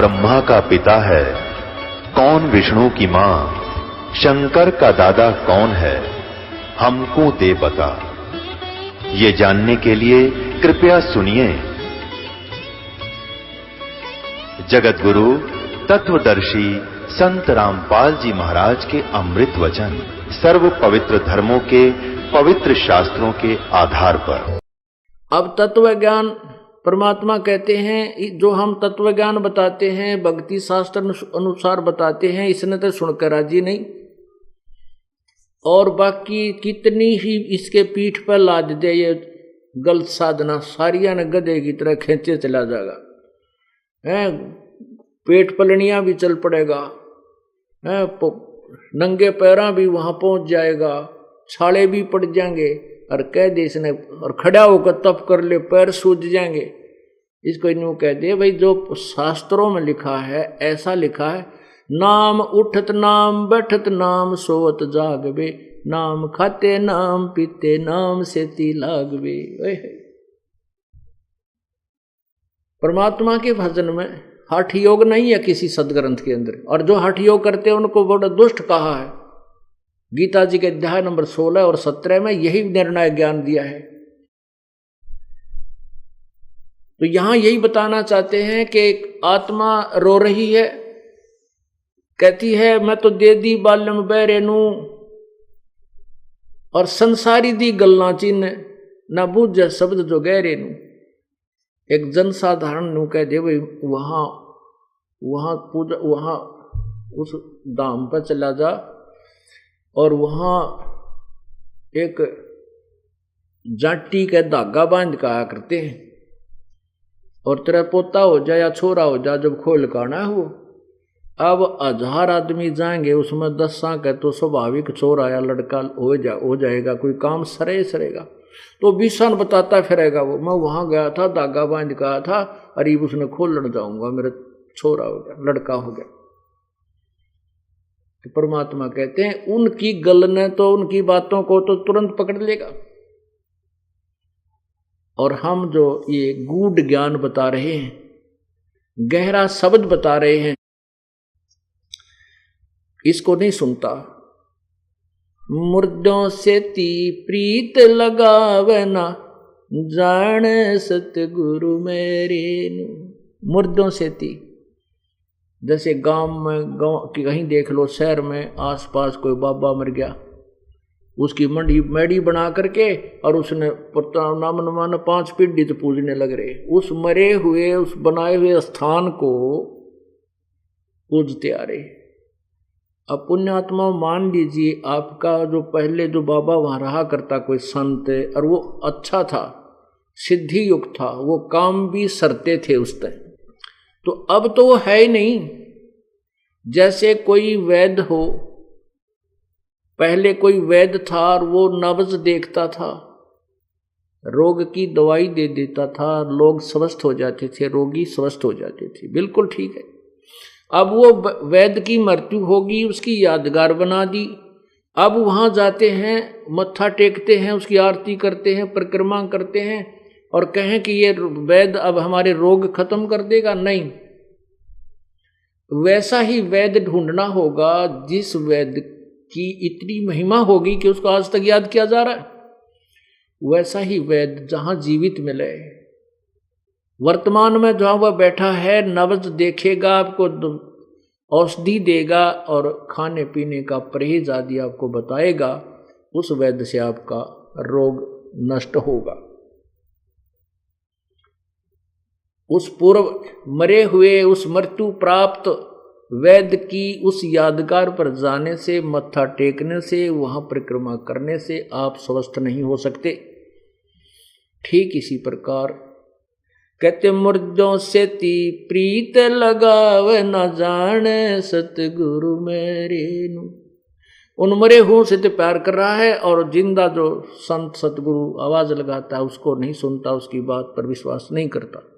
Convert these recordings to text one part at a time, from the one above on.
ब्रह्मा का पिता है, कौन विष्णु की मां, शंकर का दादा कौन है, हमको दे बता। ये जानने के लिए कृपया सुनिए। जगत गुरु तत्वदर्शी संत रामपाल जी महाराज के अमृत वचन सर्व पवित्र धर्मों के पवित्र शास्त्रों के आधार पर। अब तत्व ज्ञान परमात्मा कहते हैं, जो हम तत्व ज्ञान बताते हैं, भक्ति शास्त्र अनुसार बताते हैं, इसने तो सुनकर राजी नहीं, और बाकी कितनी ही इसके पीठ पर लाद दे ये गलत साधना, सारिया ने गधे की तरह खींचे चला जाएगा। पेट पलनियां भी चल पड़ेगा, नंगे पैरा भी वहां पहुंच जाएगा, छाले भी पड़ जाएंगे, और कह दे इसने, और खड़ा होकर तप कर ले, पैर सूझ जाएंगे। इसको यूं कह दे भाई, जो शास्त्रों में लिखा है ऐसा लिखा है, नाम उठत नाम बैठत नाम सोवत जागवे, नाम खाते नाम पीते नाम सेती लागवे। परमात्मा के भजन में हठ योग नहीं है किसी सदग्रंथ के अंदर, और जो हठ योग करते हैं उनको बड़ा दुष्ट कहा है। गीता जी के अध्याय नंबर 16 और 17 में यही निर्णायक ज्ञान दिया है। तो यहां यही बताना चाहते हैं कि एक आत्मा रो रही है, कहती है मैं तो दे दी बालम बैरे नू, और संसारी दी गल्ला चिन्ह ना बूझ शब्द जो गहरे नू। एक जनसाधारण नू कह दे भाई वहां पूजा, वहां उस धाम पर चला जा, और वहां एक जाटी के धागा बांध का आया करते हैं, और तेरा पोता हो जाए या छोरा हो जाए जब खोल काना है वो। अब 1000 आदमी जाएंगे, उसमें 10 के तो स्वाभाविक छोरा या लड़का हो जाएगा, कोई काम सरेगा। तो 20 बताता फिरेगा वो, मैं वहां गया था, धागा बांध का आया था, अरे उसने खोलने जाऊंगा, मेरा छोरा हो गया, लड़का हो गया। तो परमात्मा कहते हैं उनकी गल ने तो उनकी बातों को तो तुरंत पकड़ लेगा, और हम जो ये गूढ़ ज्ञान बता रहे हैं, गहरा शब्द बता रहे हैं, इसको नहीं सुनता। मुर्दों से ती प्रीत लगावे ना, जाने सतगुरु मेरे नू। मुर्दों से ती, जैसे गांव कहीं देख लो, शहर में आसपास कोई बाबा मर गया, उसकी मेडी बना करके, और उसने नाम नमान 5 पीढ़ी तो पूजने लग रहे, उस मरे हुए उस बनाए हुए स्थान को पूजते आ रहे। अब पुण्यात्मा मान लीजिए आपका जो पहले जो बाबा वहां रहा करता कोई संत, और वो अच्छा था, सिद्धि युक्त था, वो काम भी सरते थे उस टाइम, तो अब तो वो है ही नहीं। जैसे कोई वैद्य हो, पहले कोई वैद्य था और वो नब्ज देखता था, रोग की दवाई दे देता था, लोग स्वस्थ हो जाते थे, रोगी स्वस्थ हो जाते थे, बिल्कुल ठीक है। अब वो वैद्य की मृत्यु होगी, उसकी यादगार बना दी, अब वहां जाते हैं, मत्था टेकते हैं, उसकी आरती करते हैं, परिक्रमा करते हैं, और कहें कि ये वैद्य अब हमारे रोग खत्म कर देगा, नहीं। वैसा ही वैद्य ढूंढना होगा जिस वैद्य की इतनी महिमा होगी कि उसको आज तक याद किया जा रहा है। वैसा ही वैद्य जहां जीवित मिले, वर्तमान में जहां वह बैठा है, नब्ज देखेगा, आपको औषधि देगा, और खाने पीने का परहेज आदि आपको बताएगा, उस वैद्य से आपका रोग नष्ट होगा। उस पूर्व मरे हुए, उस मृत्यु प्राप्त वैद्य की उस यादगार पर जाने से, मत्था टेकने से, वहां परिक्रमा करने से आप स्वस्थ नहीं हो सकते। ठीक इसी प्रकार कहते मुर्दों से ती प्रीत लगावे, न जाने सतगुरु मेरे नू। उन मरे हुओं से तो प्यार कर रहा है, और जिंदा जो संत सतगुरु आवाज लगाता है उसको नहीं सुनता, उसकी बात पर विश्वास नहीं करता।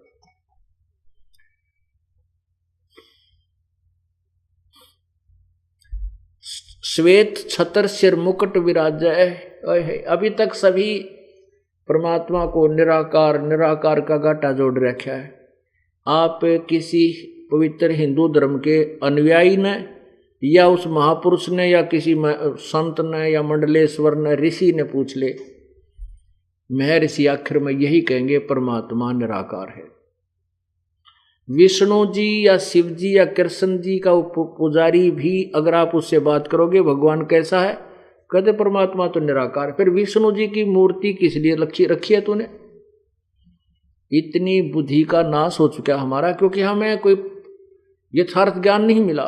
श्वेत छतर सिर मुकुट विराजय। अभी तक सभी परमात्मा को निराकार निराकार का गाटा जोड़ रखा है। आप किसी पवित्र हिंदू धर्म के अनुयायी ने या उस महापुरुष ने या किसी संत ने या मंडलेश्वर ने ऋषि ने पूछ ले, महर्षि आखिर में यही कहेंगे परमात्मा निराकार है। विष्णु जी या शिव जी या कृष्ण जी का पुजारी भी अगर आप उससे बात करोगे भगवान कैसा है, कहते परमात्मा तो निराकार है। फिर विष्णु जी की मूर्ति किस लिए रखी है तूने? इतनी बुद्धि का नाश हो चुका हमारा, क्योंकि हमें कोई यथार्थ ज्ञान नहीं मिला।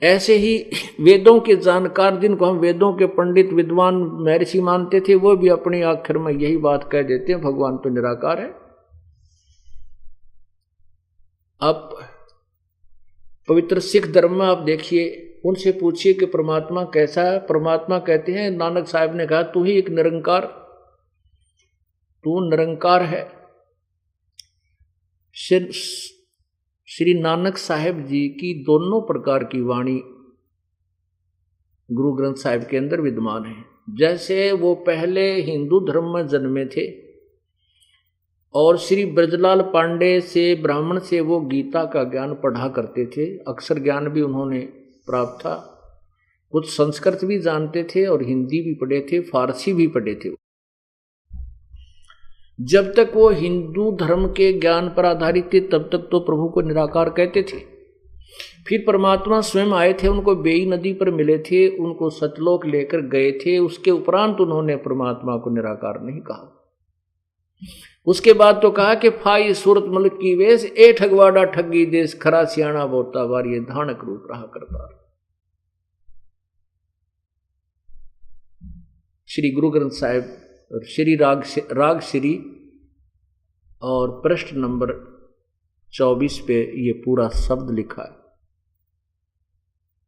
ऐसे ही वेदों के जानकार जिनको हम वेदों के पंडित विद्वान महर्षि मानते थे, वो भी अपने आखिर में यही बात कह देते हैं भगवान तो निराकार है। अब पवित्र सिख धर्म में आप देखिए, उनसे पूछिए कि परमात्मा कैसा है। परमात्मा कहते हैं, नानक साहब ने कहा तू ही एक निरंकार, तू निरंकार है। श्री नानक साहब जी की दोनों प्रकार की वाणी गुरु ग्रंथ साहिब के अंदर विद्यमान है। जैसे वो पहले हिंदू धर्म में जन्मे थे और श्री ब्रजलाल पांडे से ब्राह्मण से वो गीता का ज्ञान पढ़ा करते थे, अक्षर ज्ञान भी उन्होंने प्राप्त था, कुछ संस्कृत भी जानते थे और हिंदी भी पढ़े थे, फारसी भी पढ़े थे। जब तक वो हिंदू धर्म के ज्ञान पर आधारित थे तब तक तो प्रभु को निराकार कहते थे। फिर परमात्मा स्वयं आए थे, उनको बेई नदी पर मिले थे, उनको सतलोक लेकर गए थे। उसके उपरांत उन्होंने परमात्मा को निराकार नहीं कहा। उसके बाद तो कहा कि फाई सूरत मुल्क की वेश ए ठगवाड़ा ठगी देश खरा सियाणा बोता बार ये धानक रूप रहा करता। श्री गुरु ग्रंथ साहिब श्री राग श्री और पृष्ठ नंबर 24 पे ये पूरा शब्द लिखा है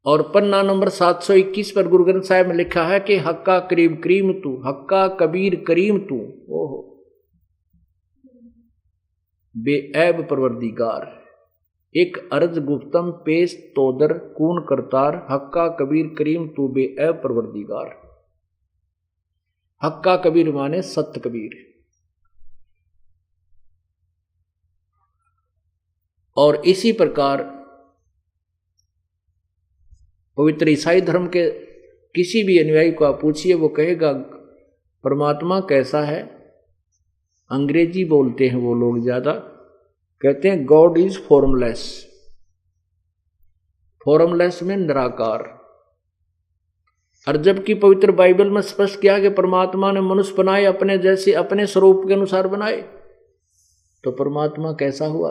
और पन्ना नंबर 721 पर गुरु ग्रंथ साहिब में लिखा है कि हक्का करीब करीम तू, हक्का कबीर करीम तू, ओहो बेऐब परवरदिगार, एक अर्ज गुप्तम पेश तोदर कून करतार, हक्का कबीर करीम तू बेऐब परवरदिगार। हक्का कबीर माने सत्य कबीर। और इसी प्रकार पवित्र ईसाई धर्म के किसी भी अनुयायी को आप पूछिए, वो कहेगा परमात्मा कैसा है। अंग्रेजी बोलते हैं वो लोग ज्यादा, कहते हैं गॉड इज फॉर्मलेस, फॉर्मलेस में निराकार। और जबकि पवित्र बाइबल में स्पष्ट किया कि परमात्मा ने मनुष्य बनाए अपने जैसे, अपने स्वरूप के अनुसार बनाए, तो परमात्मा कैसा हुआ?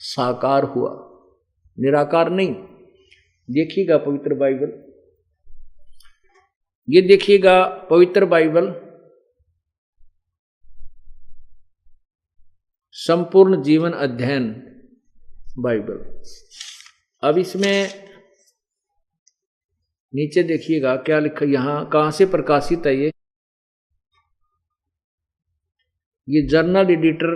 साकार हुआ, निराकार नहीं। देखिएगा पवित्र बाइबल, ये देखिएगा पवित्र बाइबल संपूर्ण जीवन अध्ययन बाइबल। अब इसमें नीचे देखिएगा क्या लिखा, यहां कहां से प्रकाशित है ये जर्नल एडिटर,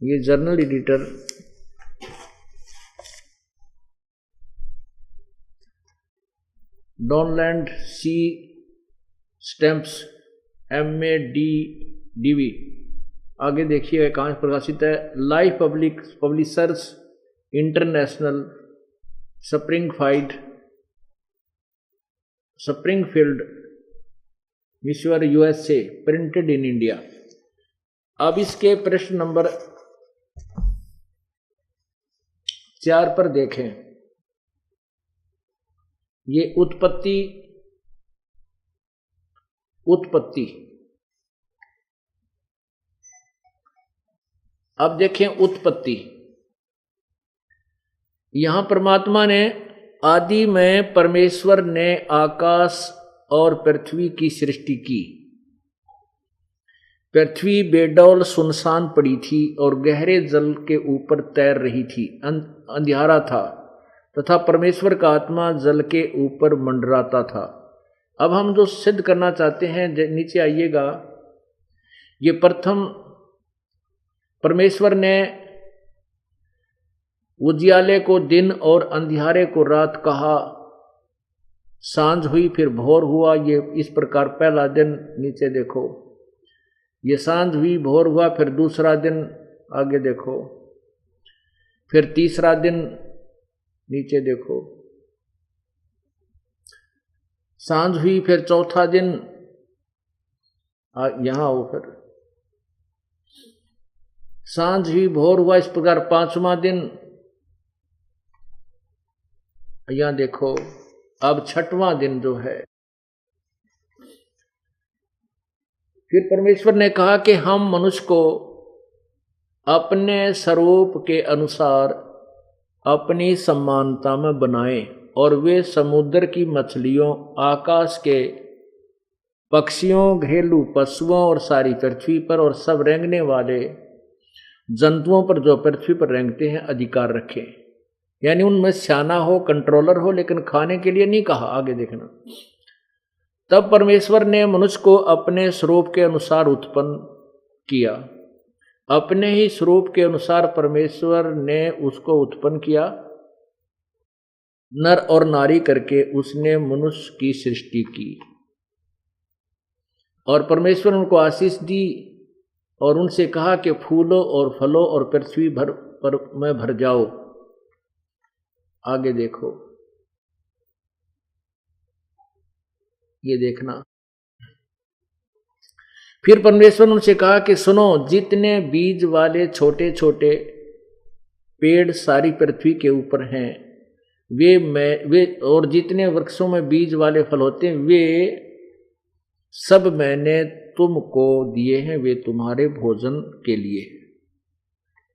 ये जर्नल एडिटर डॉनलैंड सी स्टैम्प्स MADDV। आगे देखिए कहाँ प्रकाशित है, life publishers international, Springfield Michigan USA, printed in India. अब इसके प्रश्न नंबर 4 पर देखें, ये उत्पत्ति अब देखें उत्पत्ति। यहां परमात्मा ने आदि में परमेश्वर ने आकाश और पृथ्वी की सृष्टि की। पृथ्वी बेडौल सुनसान पड़ी थी और गहरे जल के ऊपर तैर रही थी, अंधियारा था तथा परमेश्वर का आत्मा जल के ऊपर मंडराता था। अब हम जो सिद्ध करना चाहते हैं, नीचे आइएगा, ये प्रथम परमेश्वर ने उजियाले को दिन और अंधियारे को रात कहा, सांझ हुई फिर भोर हुआ, ये इस प्रकार पहला दिन। नीचे देखो, ये सांझ हुई, भोर हुआ, फिर दूसरा दिन, आगे देखो, फिर तीसरा दिन, नीचे देखो, सांझ हुई, फिर चौथा दिन, यहां आओ, फिर सांझ हुई, भोर हुआ, इस प्रकार पांचवां दिन, यहां देखो, अब छठवां दिन जो है, फिर परमेश्वर ने कहा कि हम मनुष्य को अपने स्वरूप के अनुसार अपनी समानता में बनाएं और वे समुद्र की मछलियों, आकाश के पक्षियों, घरेलू पशुओं और सारी पृथ्वी पर और सब रेंगने वाले जंतुओं पर जो पृथ्वी पर रेंगते हैं अधिकार रखें। यानी उनमें स्याना हो, कंट्रोलर हो, लेकिन खाने के लिए नहीं कहा। आगे देखना, तब परमेश्वर ने मनुष्य को अपने स्वरूप के अनुसार उत्पन्न किया। अपने ही स्वरूप के अनुसार परमेश्वर ने उसको उत्पन्न किया, नर और नारी करके उसने मनुष्य की सृष्टि की। और परमेश्वर उनको आशीष दी और उनसे कहा कि फूलो और फलो और पृथ्वी भर पर में भर जाओ। आगे देखो, ये देखना, फिर परमेश्वर ने उनसे कहा कि सुनो, जितने बीज वाले छोटे छोटे पेड़ सारी पृथ्वी के ऊपर हैं वे और जितने वृक्षों में बीज वाले फल होते हैं वे सब मैंने तुमको दिए हैं, वे तुम्हारे भोजन के लिए।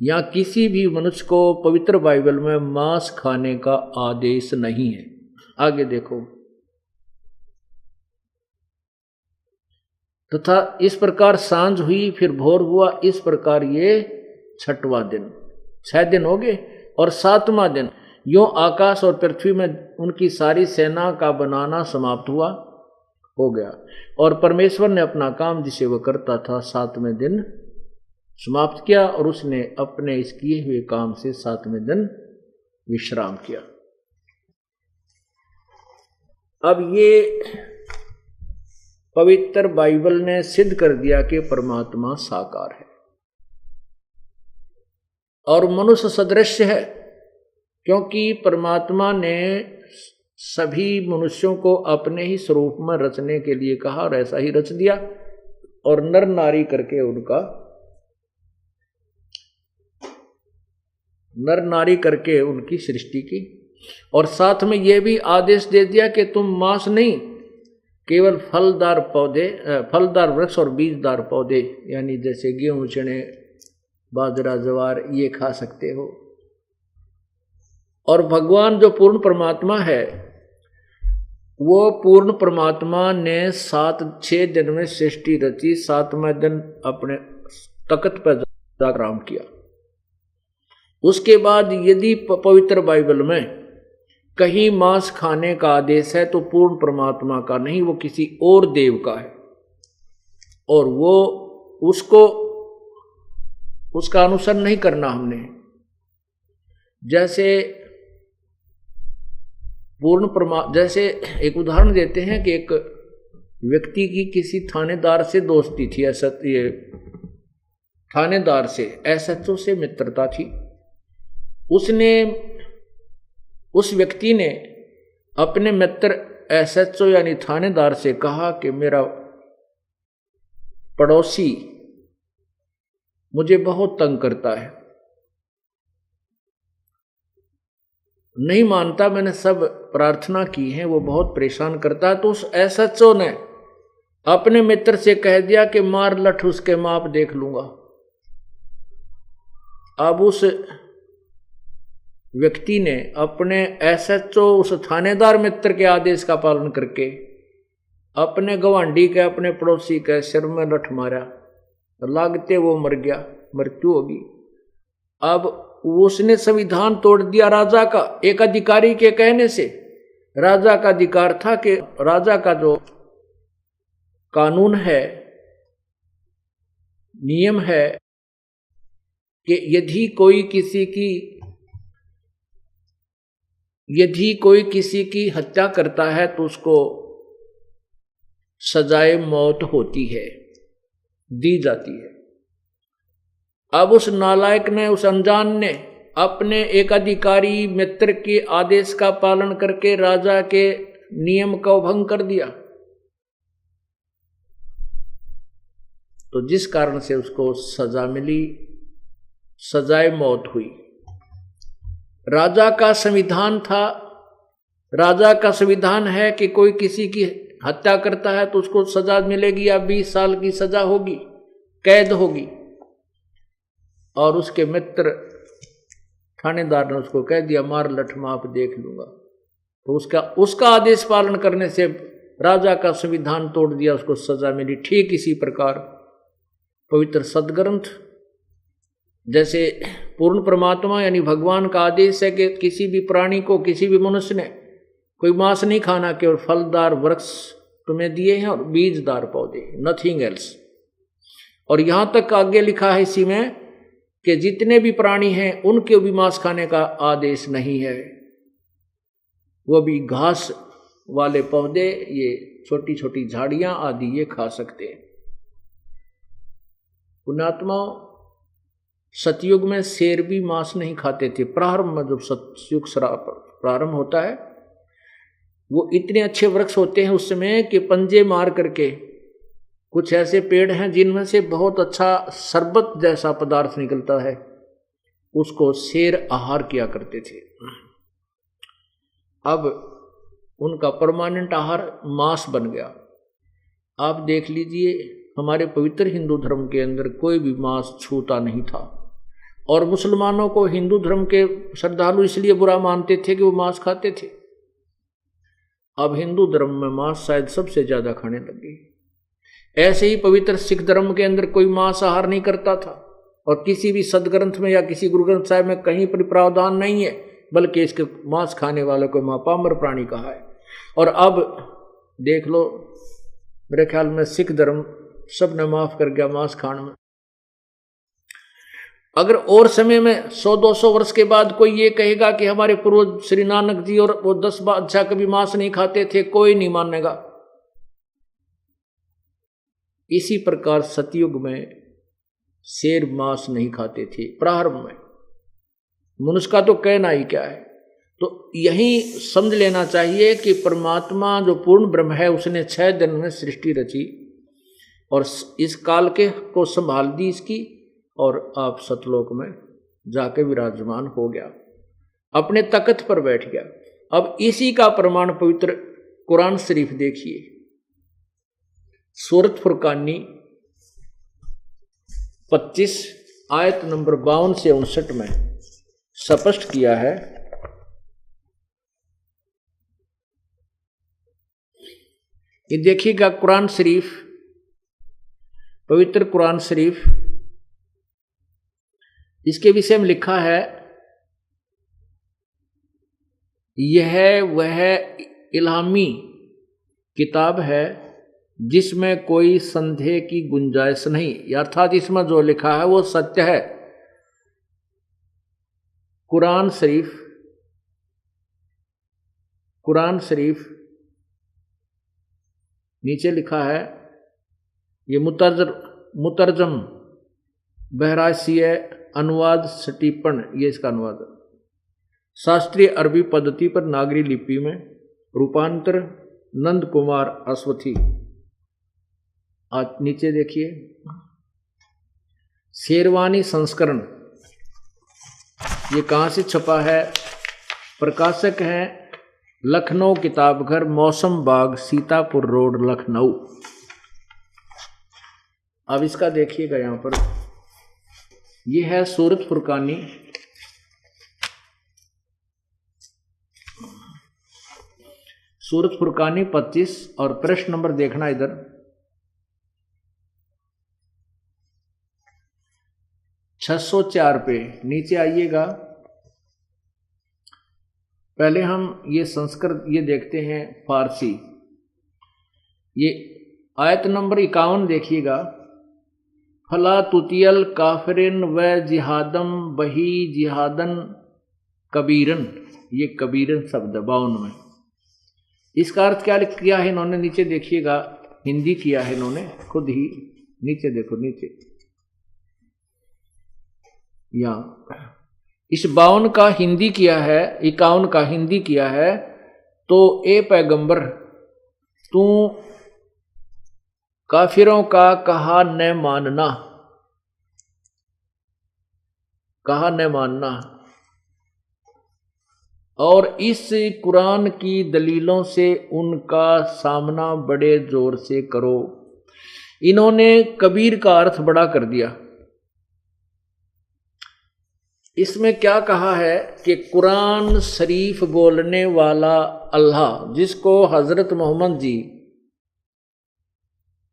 या किसी भी मनुष्य को पवित्र बाइबल में मांस खाने का आदेश नहीं है। आगे देखो, तथा इस प्रकार सांझ हुई, फिर भोर हुआ, इस प्रकार ये छठवां दिन, 6 दिन हो गए। और 7वां दिन यूं आकाश और पृथ्वी में उनकी सारी सेना का बनाना समाप्त हुआ, हो गया। और परमेश्वर ने अपना काम जिसे वह करता था 7वें दिन समाप्त किया और उसने अपने इस किए हुए काम से 7वें दिन विश्राम किया। अब ये पवित्र बाइबल ने सिद्ध कर दिया कि परमात्मा साकार है और मनुष्य सदृश है, क्योंकि परमात्मा ने सभी मनुष्यों को अपने ही स्वरूप में रचने के लिए कहा और ऐसा ही रच दिया और नर नारी करके उनकी सृष्टि की। और साथ में यह भी आदेश दे दिया कि तुम मांस नहीं, केवल फलदार वृक्ष और बीजदार पौधे, यानी जैसे गेहूं, चने, बाजरा, ज्वार, ये खा सकते हो। और भगवान जो पूर्ण परमात्मा है, वो पूर्ण परमात्मा ने 6 दिन में सृष्टि रची, 7वें दिन अपने तख्त पर जाकर आराम किया। उसके बाद यदि पवित्र बाइबल में कहीं मांस खाने का आदेश है तो पूर्ण परमात्मा का नहीं, वो किसी और देव का है और वो उसका अनुसरण नहीं करना हमने। जैसे जैसे एक उदाहरण देते हैं कि एक व्यक्ति की किसी थानेदार से दोस्ती थी, थानेदार से, एसएचओ से मित्रता थी। उस व्यक्ति ने अपने मित्र एसएचओ यानी थानेदार से कहा कि मेरा पड़ोसी मुझे बहुत तंग करता है, नहीं मानता, मैंने सब प्रार्थना की है, वो बहुत परेशान करता है। तो उस एसएचओ ने अपने मित्र से कह दिया कि मार लठ, उसके माप देख लूंगा। अब उस व्यक्ति ने अपने एसएचओ, उस थानेदार मित्र के आदेश का पालन करके अपने गवांडी के, अपने पड़ोसी के सिर में लठ मारा, लागते वो मर गया, मृत्यु होगी। अब उसने संविधान तोड़ दिया राजा का, एक अधिकारी के कहने से। राजा का अधिकार था कि राजा का जो कानून है, नियम है कि यदि कोई किसी की हत्या करता है तो उसको सजाए मौत होती है। दी जाती है। अब उस नालायक ने, उस अनजान ने अपने एक अधिकारी मित्र के आदेश का पालन करके राजा के नियम का भंग कर दिया, तो जिस कारण से उसको सजा मिली, सजाए मौत हुई। राजा का संविधान था, राजा का संविधान है कि कोई किसी की हत्या करता है तो उसको सजा मिलेगी या 20 साल की सजा होगी, कैद होगी। और उसके मित्र थानेदार ने उसको कह दिया मार लठ माप देख लूंगा, तो उसका आदेश पालन करने से राजा का संविधान तोड़ दिया, उसको सजा मिली। ठीक इसी प्रकार पवित्र सदग्रंथ, जैसे पूर्ण परमात्मा यानी भगवान का आदेश है कि किसी भी प्राणी को, किसी भी मनुष्य ने कोई मांस नहीं खाना, केवल फलदार वृक्ष तुम्हें दिए हैं और बीजदार पौधे, नथिंग एल्स। और यहां तक आगे लिखा है इसी में कि जितने भी प्राणी हैं उनके भी मांस खाने का आदेश नहीं है, वो भी घास वाले पौधे, ये छोटी छोटी झाड़ियां आदि ये खा सकते हैं। पुण्यात्मा, सतयुग में शेर भी मांस नहीं खाते थे। प्रारंभ में जब सतयुग प्रारंभ होता है, वो इतने अच्छे वृक्ष होते हैं उस समय कि पंजे मार करके, कुछ ऐसे पेड़ हैं जिनमें से बहुत अच्छा शरबत जैसा पदार्थ निकलता है, उसको शेर आहार किया करते थे। अब उनका परमानेंट आहार मांस बन गया। आप देख लीजिए, हमारे पवित्र हिंदू धर्म के अंदर कोई भी मांस छूता नहीं था, और मुसलमानों को हिंदू धर्म के श्रद्धालु इसलिए बुरा मानते थे कि वो मांस खाते थे। अब हिंदू धर्म में मांस शायद सबसे ज्यादा खाने लगे। ऐसे ही पवित्र सिख धर्म के अंदर कोई मांस आहार नहीं करता था, और किसी भी सदग्रंथ में या किसी गुरु ग्रंथ साहिब में कहीं पर प्रावधान नहीं है, बल्कि इसके मांस खाने वालों को महापामर प्राणी कहा है। और अब देख लो, मेरे ख्याल में सिख धर्म सबने माफ कर गया मांस खाने में। अगर और समय में 100-200 वर्ष के बाद कोई ये कहेगा कि हमारे पूर्वज श्री नानक जी और वो 10 बादशाह कभी मांस नहीं खाते थे, कोई नहीं मानेगा। इसी प्रकार सतयुग में शेर मांस नहीं खाते थे प्रारंभ में। मनुष्य का तो कहना ही क्या है। तो यही समझ लेना चाहिए कि परमात्मा जो पूर्ण ब्रह्म है, उसने 6 दिन में सृष्टि रची और इस काल के को संभाल दी इसकी, और आप सतलोक में जाके विराजमान हो गया, अपने तख्त पर बैठ गया। अब इसी का प्रमाण पवित्र कुरान शरीफ देखिए, सूरत फुरकानी 25 आयत नंबर 52 से 59 में स्पष्ट किया है। ये देखिएगा, कुरान शरीफ, पवित्र कुरान शरीफ, इसके विषय में लिखा है, यह वह इल्हामी किताब है जिसमें कोई संदेह की गुंजाइश नहीं, अर्थात इसमें जो लिखा है वो सत्य है। कुरान शरीफ नीचे लिखा है, ये मुतरजम बहराइशिय अनुवाद सटीपन, ये इसका अनुवाद है। शास्त्रीय अरबी पद्धति पर नागरी लिपि में रूपांतर नंद कुमार अश्वथी। आज नीचे देखिए, शेरवानी संस्करण, ये कहाँ से छपा है? प्रकाशक हैं लखनऊ किताबघर, मौसम बाग, सीतापुर रोड, लखनऊ। अब इसका देखिएगा, यहाँ पर ये है सूरत फुरकानी, सूरत फुरकानी 25, और प्रश्न नंबर देखना इधर, 604 पे नीचे आइएगा। पहले हम ये संस्कृत ये देखते हैं फारसी। ये आयत नंबर 51 देखिएगा, फला तुतियल काफिरिन व जिहादम बही जिहादन कबीरन, ये कबीरन शब्द 52 में। इसका अर्थ क्या किया है इन्होंने, नीचे देखिएगा, हिंदी किया है इन्होंने खुद ही, नीचे देखो, नीचे यहां इस 52 का हिंदी किया है, 51 का हिंदी किया है। तो ए पैगंबर, तू काफिरों का कहा न मानना, कहा न मानना, और इस कुरान की दलीलों से उनका सामना बड़े जोर से करो। इन्होंने कबीर का अर्थ बड़ा कर दिया। इसमें क्या कहा है कि कुरान शरीफ बोलने वाला अल्लाह, जिसको हजरत मोहम्मद जी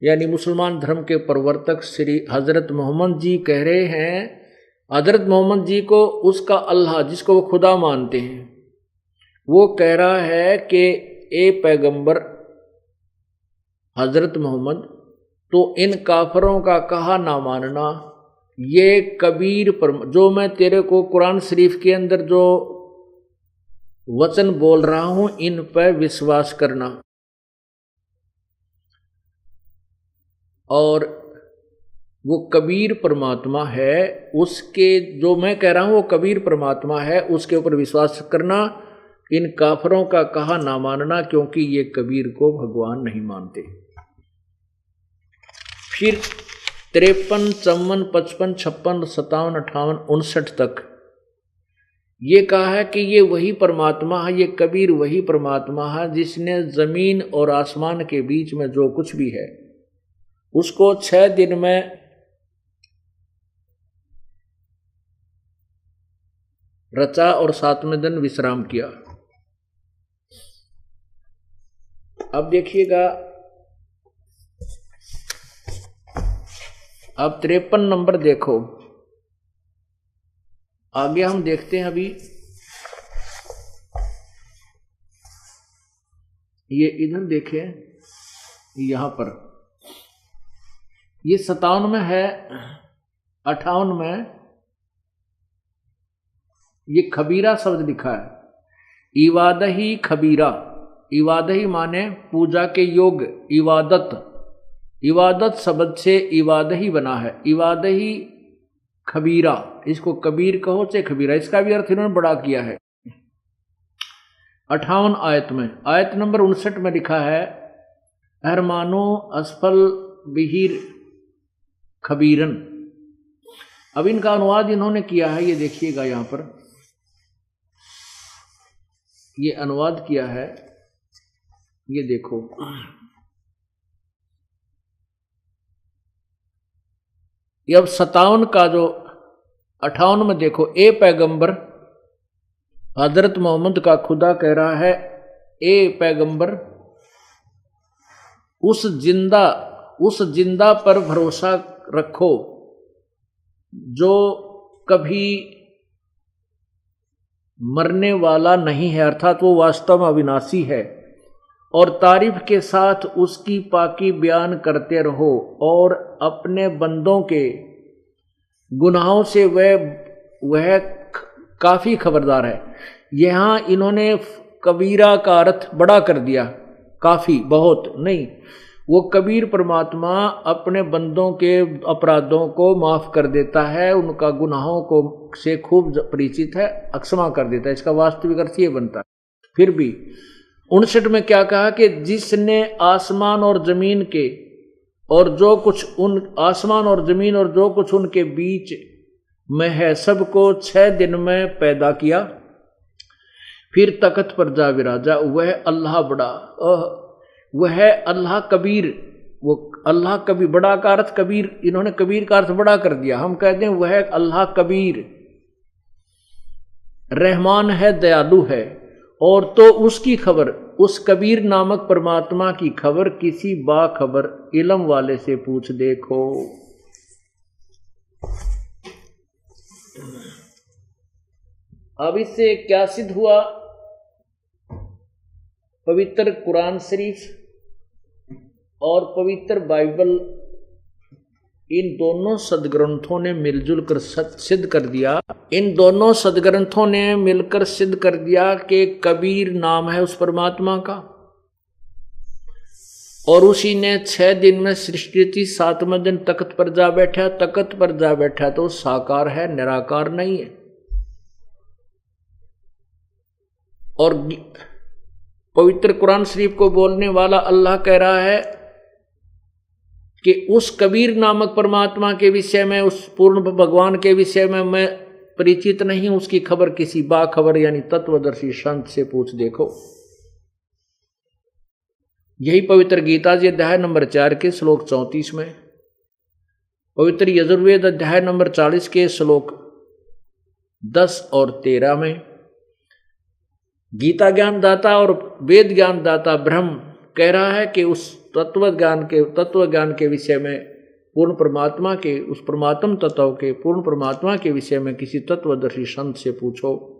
यानी मुसलमान धर्म के प्रवर्तक श्री हजरत मोहम्मद जी कह रहे हैं, हजरत मोहम्मद जी को उसका अल्लाह जिसको वो खुदा मानते हैं, वो कह रहा है कि ए पैगंबर हजरत मोहम्मद, तो इन काफरों का कहा ना मानना, ये कबीर पर जो मैं तेरे को कुरान शरीफ के अंदर जो वचन बोल रहा हूं इन पर विश्वास करना। और वो कबीर परमात्मा है, उसके जो मैं कह रहा हूं वो कबीर परमात्मा है, उसके ऊपर विश्वास करना। इन काफरों का कहा ना मानना, क्योंकि ये कबीर को भगवान नहीं मानते। फिर 53, 54, 55, 56, 57, 58, 59 तक ये कहा है कि ये वही परमात्मा है, ये कबीर वही परमात्मा है जिसने जमीन और आसमान के बीच में जो कुछ भी है उसको 6 दिन में रचा और 7वें दिन विश्राम किया। अब देखिएगा, अब 53 नंबर देखो, आगे हम देखते हैं। अभी ये इधर देखें, यहां पर ये 57 में है, 58 में ये खबीरा शब्द लिखा है, इवादही खबीरा। इवादही माने पूजा के योग्य, इबादत, इबादत शब्द से इवादही बना है, इवादही खबीरा। इसको कबीर कहो चाहे खबीरा, इसका भी अर्थ इन्होंने बड़ा किया है। 58 आयत में, आयत नंबर 59 में लिखा है, अरमानो असफल बिहिर खबीरन। अब इनका अनुवाद इन्होंने किया है, ये देखिएगा यहां पर ये अनुवाद किया है, ये देखो, ये अब 57 का जो 58 में देखो, ए पैगंबर हजरत मोहम्मद का खुदा कह रहा है, ए पैगंबर उस जिंदा पर भरोसा रखो जो कभी मरने वाला नहीं है, अर्थात वो वास्तव में अविनाशी है, और तारीफ के साथ उसकी पाकी बयान करते रहो, और अपने बंदों के गुनाहों से वह काफी खबरदार है। यहां इन्होंने कबीरा का अर्थ बड़ा कर दिया, काफी, बहुत नहीं। वो कबीर परमात्मा अपने बंदों के अपराधों को माफ कर देता है, उनका गुनाहों को से खूब परिचित है, क्षमा कर देता है। इसका वास्तविक अर्थ ये बनता है। फिर भी 59 में क्या कहा कि जिसने आसमान और जमीन के और जो कुछ उन आसमान और जमीन और जो कुछ उनके बीच में है सबको 6 दिन में पैदा किया, फिर तख्त पर जा विराजा, वह अल्लाह बड़ा, वह अल्लाह कबीर। वो अल्लाह कबीर, बड़ा का अर्थ कबीर, इन्होंने कबीर का अर्थ बड़ा कर दिया। हम कहते हैं वह अल्लाह कबीर रहमान है, दयालु है। और तो उसकी खबर, उस कबीर नामक परमात्मा की खबर किसी बाखबर इल्म वाले से पूछ देखो। अब इससे क्या सिद्ध हुआ? पवित्र कुरान शरीफ और पवित्र बाइबल, इन दोनों सदग्रंथों ने मिलजुल कर सिद्ध कर दिया, इन दोनों सदग्रंथों ने मिलकर सिद्ध कर दिया कि कबीर नाम है उस परमात्मा का। और उसी ने 6 दिन में सृष्टि की, 7वें दिन तख्त पर जा बैठा। तख्त पर जा बैठा तो साकार है, निराकार नहीं है। और पवित्र कुरान शरीफ को बोलने वाला अल्लाह कह रहा है कि उस कबीर नामक परमात्मा के विषय में, उस पूर्ण भगवान के विषय में मैं परिचित नहीं, उसकी खबर किसी बाखबर यानी तत्वदर्शी संत से पूछ देखो। यही पवित्र गीता जी अध्याय नंबर 4 के श्लोक 34 में, पवित्र यजुर्वेद अध्याय नंबर 40 के श्लोक 10 और 13 में गीता ज्ञान दाता और वेद ज्ञान दाता ब्रह्म कह रहा है कि उस तत्व ज्ञान के विषय में पूर्ण परमात्मा के, उस परमात्म तत्व के पूर्ण परमात्मा के विषय में किसी तत्वदर्शी संत से पूछो।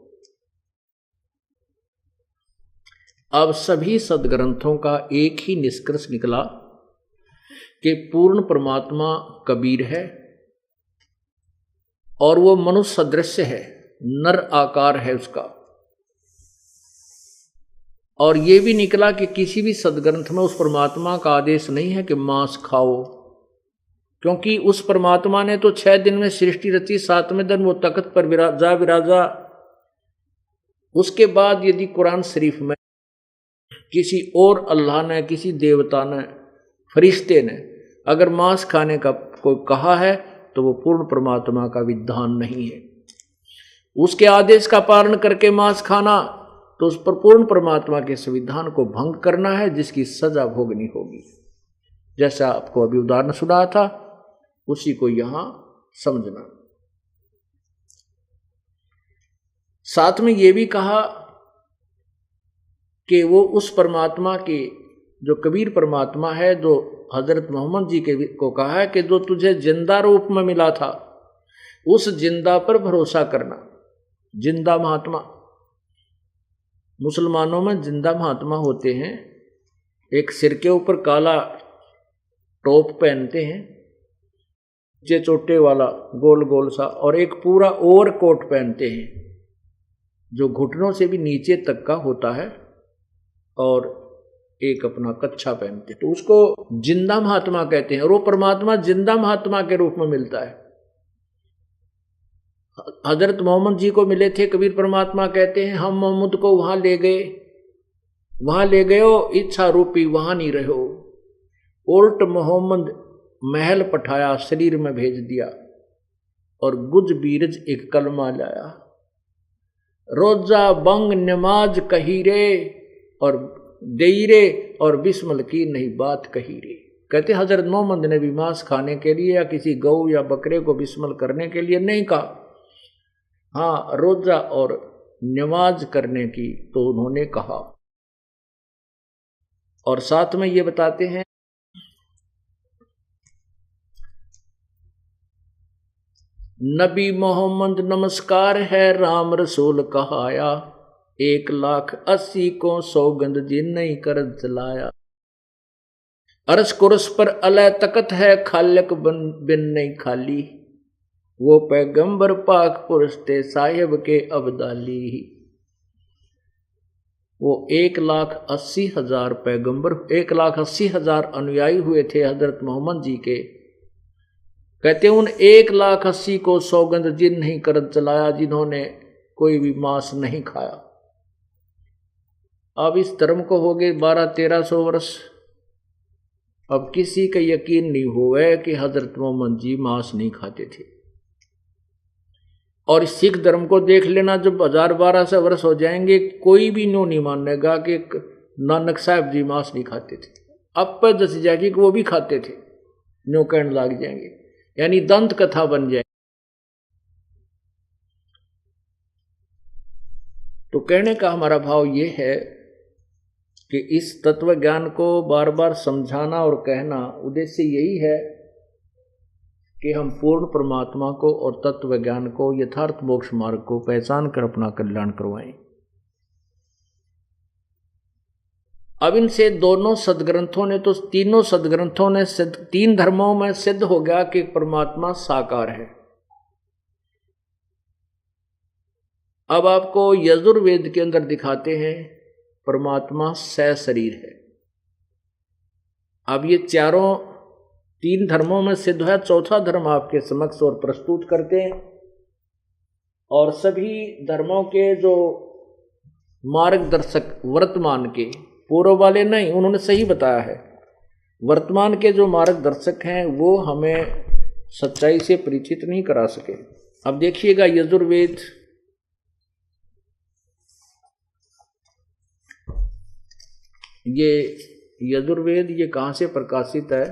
अब सभी सदग्रंथों का एक ही निष्कर्ष निकला कि पूर्ण परमात्मा कबीर है और वो मनुष्य सदृश है, नर आकार है उसका। और ये भी निकला कि किसी भी सदग्रंथ में उस परमात्मा का आदेश नहीं है कि मांस खाओ, क्योंकि उस परमात्मा ने तो 6 दिन में सृष्टि रची, 7वें दिन वो तख्त पर विराजा। उसके बाद यदि कुरान शरीफ में किसी और अल्लाह ने, किसी देवता ने, फरिश्ते ने अगर मांस खाने का कोई कहा है तो वो पूर्ण परमात्मा का विधान नहीं है। उसके आदेश का पालन करके मांस खाना तो उस पर पूर्ण परमात्मा के संविधान को भंग करना है, जिसकी सजा भोगनी होगी। जैसा आपको अभी उदाहरण सुना था उसी को यहां समझना। साथ में यह भी कहा कि वो उस परमात्मा के, जो कबीर परमात्मा है, जो हजरत मोहम्मद जी के को कहा है कि जो तुझे जिंदा रूप में मिला था उस जिंदा पर भरोसा करना। जिंदा महात्मा, मुसलमानों में जिंदा महात्मा होते हैं, एक सिर के ऊपर काला टोप पहनते हैं, नीचे चोटे वाला गोल गोल सा, और एक पूरा ओवर कोट पहनते हैं जो घुटनों से भी नीचे तक का होता है, और एक अपना कच्छा पहनते हैं। तो उसको जिंदा महात्मा कहते हैं और वो परमात्मा जिंदा महात्मा के रूप में मिलता है। हजरत मोहम्मद जी को मिले थे कबीर परमात्मा कहते हैं, हम मोहम्मद को वहां ले गए हो, इच्छा रूपी वहां नहीं रहो। उल्ट मोहम्मद महल पठाया, शरीर में भेज दिया और गुज बीरज एक कलमा लाया। रोजा बंग नमाज कही रे और देई रे और बिस्मिल की नहीं बात कही रे। कहते हजरत मोहम्मद ने भी मांस खाने के लिए या किसी गौ या बकरे को बिस्मिल करने के लिए नहीं कहा, हाँ रोजा और नमाज करने की तो उन्होंने कहा। और साथ में ये बताते हैं नबी मोहम्मद नमस्कार है राम रसूल कहाया, 1,80,000 को सौगंध जी नहीं कर चलाया। अरस कुरस पर अलय तकत है, खालक बिन नहीं खाली, वो पैगंबर पाक पुरुष थे साहिब के अब्दाली। वो 1,80,000 पैगंबर, 1,80,000 अनुयायी हुए थे हजरत मोहम्मद जी के। कहते उन 1,80,000 को सौगंध जिन नहीं कर चलाया, जिन्होंने कोई भी मांस नहीं खाया। अब इस धर्म को हो गए 1200-1300 वर्ष। अब किसी का यकीन नहीं हुआ कि हजरत मोहम्मद जी मांस नहीं खाते थे। और सिख धर्म को देख लेना, जब 1000-1200 वर्ष हो जाएंगे कोई भी नो नहीं मानेगा कि नानक साहब जी मांस नहीं खाते थे। अब पर दस जाएगी कि वो भी खाते थे, नो कहने लग जाएंगे, यानी दंत कथा बन जाए। तो कहने का हमारा भाव ये है कि इस तत्व ज्ञान को बार बार समझाना और कहना उद्देश्य यही है कि हम पूर्ण परमात्मा को और तत्व ज्ञान को, यथार्थ मोक्ष मार्ग को पहचान कर अपना कल्याण करवाएं। अब इनसे दोनों सदग्रंथों ने, तो तीनों सदग्रंथों ने, 3 धर्मों में सिद्ध हो गया कि परमात्मा साकार है। अब आपको यजुर्वेद के अंदर दिखाते हैं परमात्मा सशरीर है। अब ये चारों 3 धर्मों में सिद्ध है, चौथा धर्म आपके समक्ष और प्रस्तुत करते हैं। और सभी धर्मों के जो मार्गदर्शक वर्तमान के, पूर्व वाले नहीं, उन्होंने सही बताया है, वर्तमान के जो मार्गदर्शक हैं वो हमें सच्चाई से परिचित नहीं करा सके। अब देखिएगा यजुर्वेद, ये यजुर्वेद ये कहाँ से प्रकाशित है?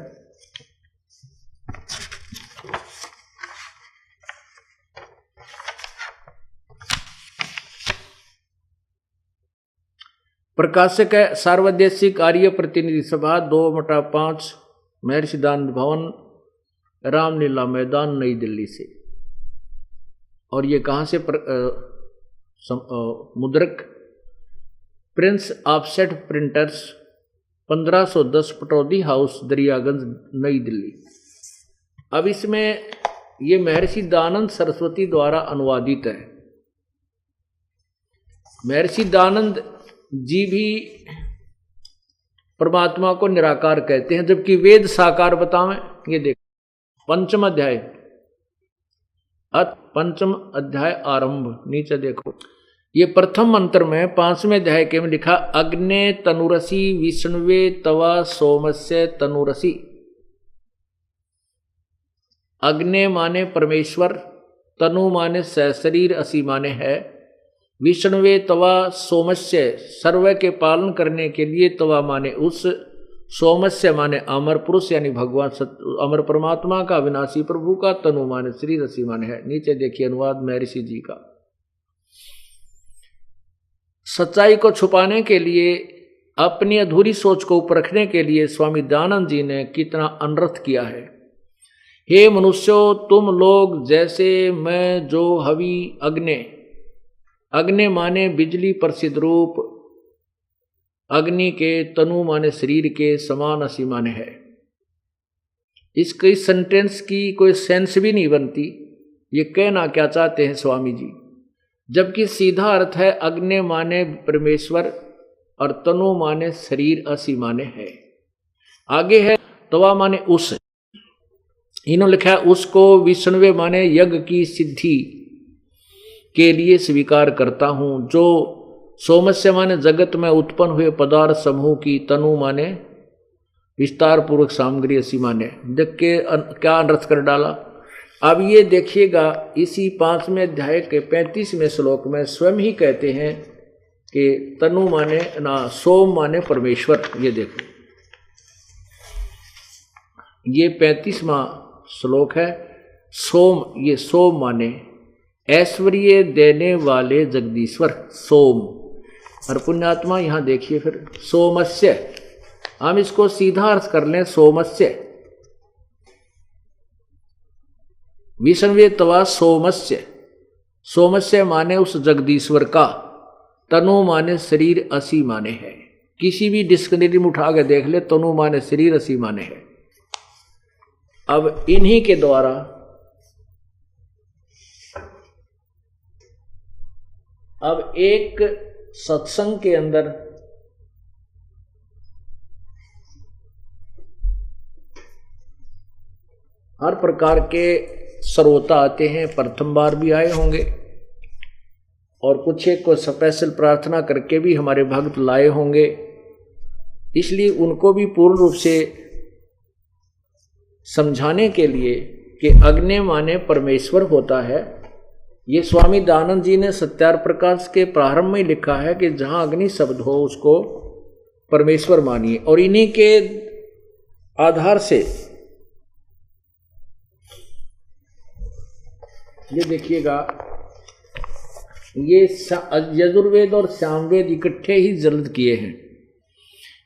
प्रकाशक है सार्वदेशिक आर्य प्रतिनिधि सभा 2/5 महर्षि दानंद भवन, रामलीला मैदान, नई दिल्ली से। और ये कहाँ से मुद्रक? Prince offset printers 1510 Pataudi house, Daryaganj, नई दिल्ली। अब इसमें ये महर्षि दानंद सरस्वती द्वारा अनुवादित है। महर्षि दानंद जी भी परमात्मा को निराकार कहते हैं, जबकि वेद साकार बतावें। ये देखो पंचम अध्याय, पंचम अध्याय आरंभ, नीचे देखो, ये प्रथम मंत्र में 5वें अध्याय के में लिखा, अग्ने तनुरसी विष्णुवे तवा सोमस्य तनुरसी। अग्ने माने परमेश्वर, तनु माने सशरीर, असी माने है। विष्णुवे तवा सोमस्य, सर्व के पालन करने के लिए, तवा माने उस, सोमस्य माने अमर पुरुष यानी भगवान अमर परमात्मा का, विनाशी प्रभु का, तनु माने शरीर, असी माने है। नीचे देखिए अनुवाद महर्षि जी का। सच्चाई को छुपाने के लिए, अपनी अधूरी सोच को परखने के लिए स्वामी दयानंद जी ने कितना अनर्थ किया है। हे मनुष्यों, तुम लोग जैसे मैं जो हवि अग्नि, अग्नि माने बिजली प्रसिद्ध रूप, अग्नि के, तनु माने शरीर के, समान असी माने है। इसके सेंटेंस की कोई सेंस भी नहीं बनती। ये कहना क्या चाहते हैं स्वामी जी? जबकि सीधा अर्थ है अग्नि माने परमेश्वर और तनु माने शरीर, असी माने है। आगे है तवा माने उस, इन्होंने लिखा है उसको विष्णुवे माने यज्ञ की सिद्धि के लिए स्वीकार करता हूं। जो सोमस्य माने जगत में उत्पन्न हुए पदार्थ समूह की, तनु माने विस्तार पूर्वक सामग्री, असी माने। देख के क्या अनर्थ कर डाला। अब ये देखिएगा इसी 5वें अध्याय के 35वें श्लोक में स्वयं ही कहते हैं कि तनु माने ना, सोम माने परमेश्वर। ये देखो ये 35वां श्लोक है। सोम, ये सोम माने ऐश्वर्य देने वाले जगदीश्वर, सोम। और पुण्यात्मा यहां देखिए फिर सोमस्य, हम इसको सीधा अर्थ कर लें सोमस्य, विष्णुवे तवा सोमस्य। सोमस्य माने उस जगदीश्वर का, तनु माने शरीर, असी माने है। किसी भी डिक्शनरी में उठा के देख ले, तनु माने शरीर, असी माने है। अब इन्हीं के द्वारा अब एक सत्संग के अंदर हर प्रकार के श्रोता आते हैं, प्रथम बार भी आए होंगे और कुछ एक को स्पेशल प्रार्थना करके भी हमारे भक्त लाए होंगे। इसलिए उनको भी पूर्ण रूप से समझाने के लिए कि अग्नि माने परमेश्वर होता है। ये स्वामी दयानंद जी ने सत्यार प्रकाश के प्रारंभ में लिखा है कि जहां अग्नि शब्द हो उसको परमेश्वर मानिए। और इन्हीं के आधार से ये देखिएगा, ये यजुर्वेद और सामवेद इकट्ठे ही जल्द किए हैं।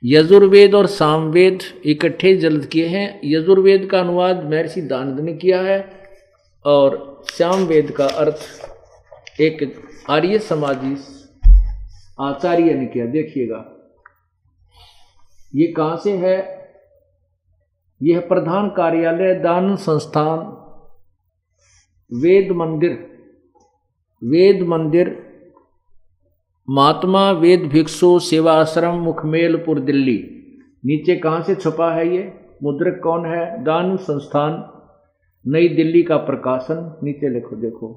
यजुर्वेद और सामवेद इकट्ठे जल्द किए हैं। यजुर्वेद का अनुवाद महर्षि दानंद ने किया है और सामवेद का अर्थ एक आर्य समाजी आचार्य ने किया। देखिएगा ये कहां से है? यह प्रधान कार्यालय दानंद संस्थान, वेद मंदिर महात्मा वेद भिक्षु सेवा आश्रम, मुखमेलपुर, दिल्ली। नीचे कहाँ से छपा है ये, मुद्रक कौन है, दान संस्थान नई दिल्ली का प्रकाशन। नीचे लिखो, देखो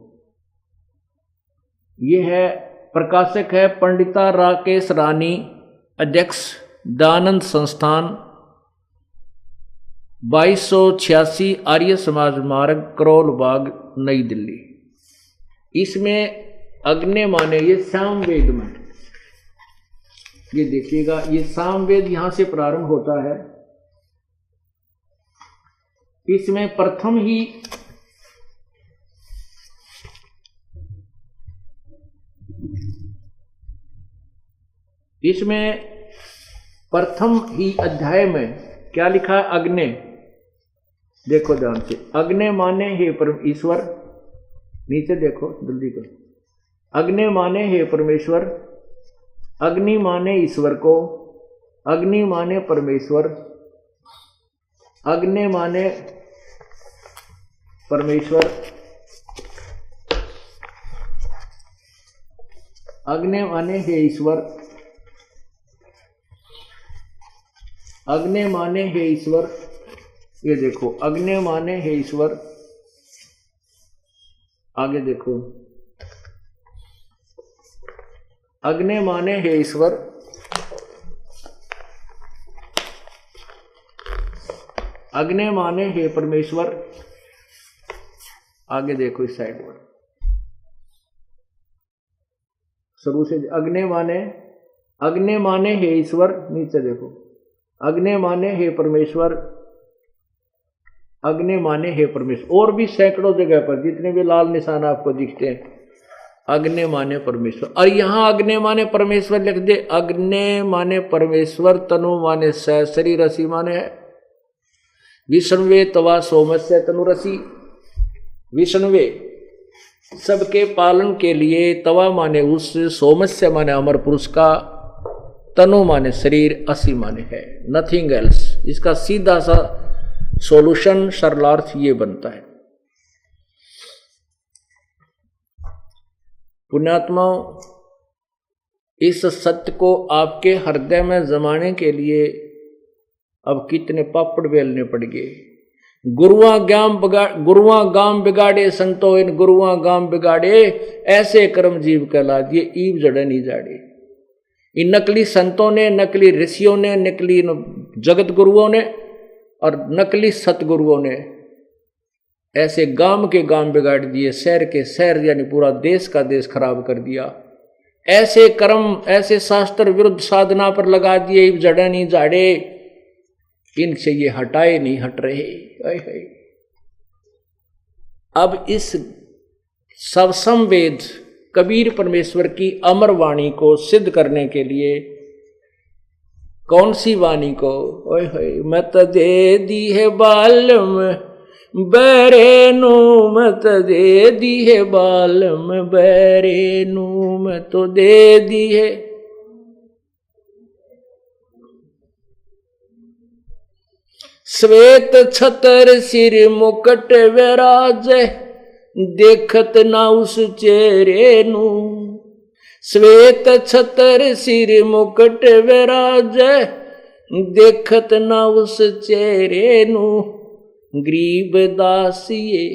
ये है, प्रकाशक है पंडिता राकेश रानी, अध्यक्ष दानंद संस्थान, 2286 आर्य समाज मार्ग, करोल बाग, नई दिल्ली। इसमें अग्नि माने ये सामवेद में, ये देखिएगा ये सामवेद यहां से प्रारंभ होता है। इसमें प्रथम ही अध्याय में क्या लिखा है, अग्नि। देखो ध्यान से, अग्नि माने हे परम ईश्वर, नीचे देखो जल्दी करो, अग्नि माने हे परमेश्वर, अग्नि माने ईश्वर को, अग्नि माने परमेश्वर, अग्नि माने परमेश्वर, अग्नि माने हे ईश्वर, अग्नि माने हे ईश्वर। ये देखो अग्नि माने हे ईश्वर। आगे देखो, अग्नि माने हे ईश्वर, अग्नि माने हे परमेश्वर। आगे देखो इस साइड पर, शुरू से अग्नि माने हे ईश्वर। नीचे देखो, अग्नि माने हे परमेश्वर, अग्नि माने हे परमेश्वर। और भी सैकड़ों जगह पर जितने भी लाल निशान आपको दिखते हैं, अग्नि माने परमेश्वर। और यहां अग्नि माने परमेश्वर लिख दे, अग्नि माने परमेश्वर, तनु माने स, शरीर रसी माने है विष्णुवे तवा सोमस्य तनुरसी। विष्णुवे सबके पालन के लिए, तवा माने उस, सोमस्य माने अमर पुरुष का, तनु माने शरीर, असी माने है नथिंग एल्स। इसका सीधा सा सॉल्यूशन सरलार्थ ये बनता है। पुण्यात्माओं, इस सत्य को आपके हृदय में जमाने के लिए अब कितने पापड़ बेलने पड़ गए। गुरुआ गाम बिगाड़े संतो, इन गुरुआ गाम बिगाड़े, ऐसे कर्म जीव कहला दिए, ईव जड़े नहीं जाड़े। इन नकली संतों ने, नकली ऋषियों ने, नकली जगत गुरुओं ने और नकली सतगुरुओं ने ऐसे गांव के गांव बिगाड़ दिए, शहर के शहर यानी पूरा देश का देश खराब कर दिया। ऐसे कर्म, ऐसे शास्त्र विरुद्ध साधना पर लगा दिए, जड़े नहीं जाड़े, इनसे ये हटाए नहीं हट रहे। अब इस सबसंवेद कबीर परमेश्वर की अमर वाणी को सिद्ध करने के लिए, कौन सी वाणी को, ओए होए, मत दे दी है बालम बैरेनु, मत दे दी है बालम बैरेनु, मत तो दे दी है। श्वेत छतर सिर मुकट विराज, देखत ना उस चेहरे नू। श्वेत छतर सिर मुकट विराज, देखत ना उस चेहरे नू। गरीब दासिये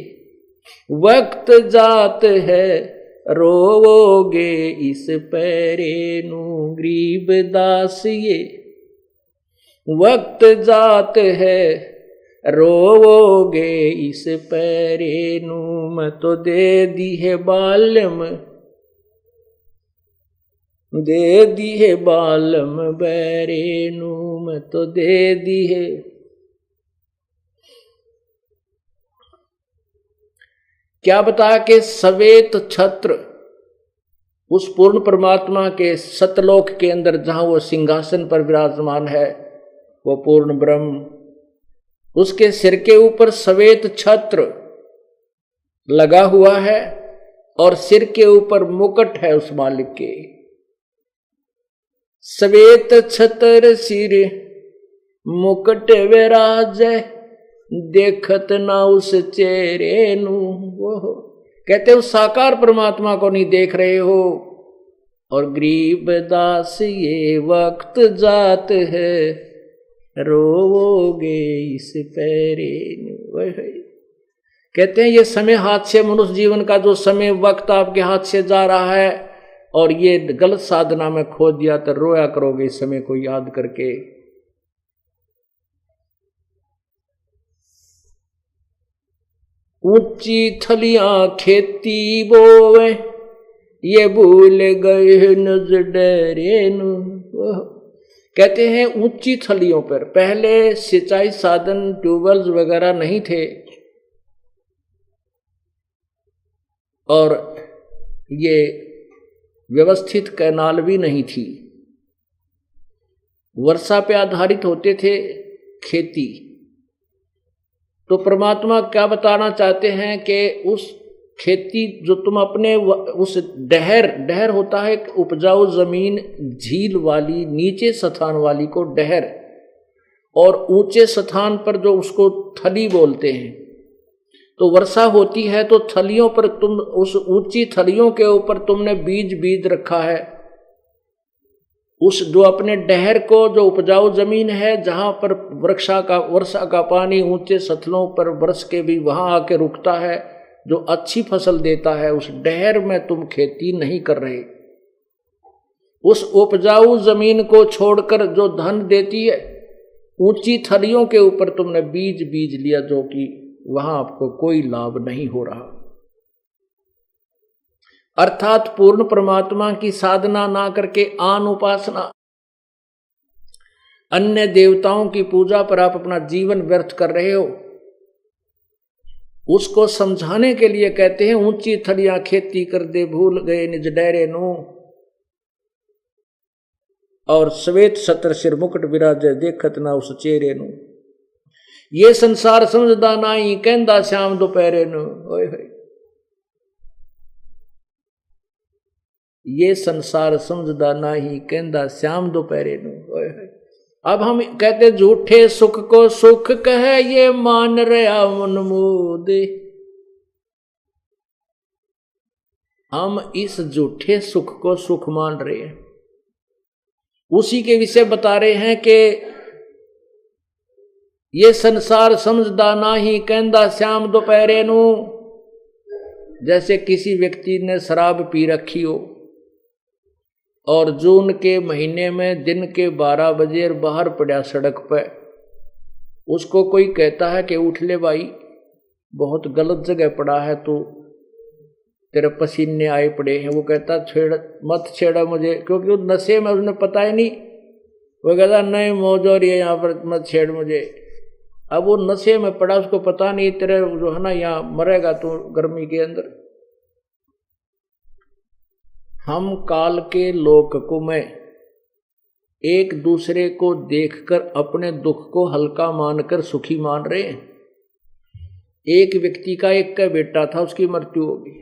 वक्त जात है, रोवोगे इस पैरे नू। गरीब दासिये वक्त जात है, रोवोगे इस पैरे नू। मैं तो दे दी है बालम, दे दी है बालम बैरे नू। मैं तो दे दी है। क्या बता के श्वेत छत्र उस पूर्ण परमात्मा के सतलोक के अंदर, जहां वो सिंहासन पर विराजमान है, वो पूर्ण ब्रह्म, उसके सिर के ऊपर श्वेत छत्र लगा हुआ है और सिर के ऊपर मुकुट है उस मालिक के। श्वेत छत्र सिर मुकुट विराज, देखत ना उस चेहरे नू। वो कहते उस साकार परमात्मा को नहीं देख रहे हो। और गरीब दास ये वक्त जात है, रोवोगे इस पैरे। कहते हैं ये समय हाथ से, मनुष्य जीवन का जो समय वक्त आपके हाथ से जा रहा है और ये गलत साधना में खो दिया तो रोया करोगे इस समय को याद करके। ऊंची थलियां खेती बोवे, ये भूल गए नजर डरे नु। कहते हैं ऊंची थलियों पर, पहले सिंचाई साधन ट्यूबवेल्स वगैरह नहीं थे और ये व्यवस्थित कैनाल भी नहीं थी, वर्षा पे आधारित होते थे खेती। तो परमात्मा क्या बताना चाहते हैं कि उस खेती जो तुम अपने उस डहर होता है उपजाऊ जमीन, झील वाली नीचे स्थान वाली को डहर, और ऊंचे स्थान पर जो उसको थली बोलते हैं। तो वर्षा होती है तो थलियों पर तुम, उस ऊंची थलियों के ऊपर तुमने बीज रखा है। उस जो अपने डहर को, जो उपजाऊ जमीन है जहां पर वर्षा का पानी ऊंचे सतलों पर बरस के भी वहां आके रुकता है, जो अच्छी फसल देता है, उस डहर में तुम खेती नहीं कर रहे। उस उपजाऊ जमीन को छोड़कर जो धन देती है, ऊंची थलियों के ऊपर तुमने बीज लिया, जो कि वहां आपको कोई लाभ नहीं हो रहा। अर्थात पूर्ण परमात्मा की साधना ना करके आन उपासना, अन्य देवताओं की पूजा पर आप अपना जीवन व्यर्थ कर रहे हो। उसको समझाने के लिए कहते हैं ऊंची थलियां खेती कर दे, भूल गए निज डेरे नु, और श्वेत सत्र सिर मुकुट विराजे, देखत ना उस चेहरे नु। ये संसार समझदा नाई, कहंदा श्याम दोपहरे नु। ओए होए, ये संसार समझदा नाही, कहंदा श्याम दोपहरे नु। ओए होए। अब हम कहते झूठे सुख को सुख कहे, ये मान रहा मन मोदे। हम इस झूठे सुख को सुख मान रहे हैं। उसी के विषय बता रहे हैं कि ये संसार समझदा नाही, कहंदा श्याम दोपहरे नु। जैसे किसी व्यक्ति ने शराब पी रखी हो और जून के महीने में दिन के 12 बजे बाहर पड़ा सड़क पर, उसको कोई कहता है कि उठ ले भाई, बहुत गलत जगह पड़ा है, तो तेरे पसीने आए पड़े हैं। वो कहता मत छेड़ा मुझे, क्योंकि उस नशे में उसने पता ही नहीं। वो कहता नहीं मौज हो रही है यहाँ पर, मत छेड़ मुझे। अब वो नशे में पड़ा, उसको पता नहीं तेरे जो है ना यहाँ मरेगा तो गर्मी के अंदर। हम काल के लोक को में एक दूसरे को देखकर अपने दुख को हल्का मानकर सुखी मान रहे हैं। एक व्यक्ति का एक का बेटा था, उसकी मृत्यु होगी।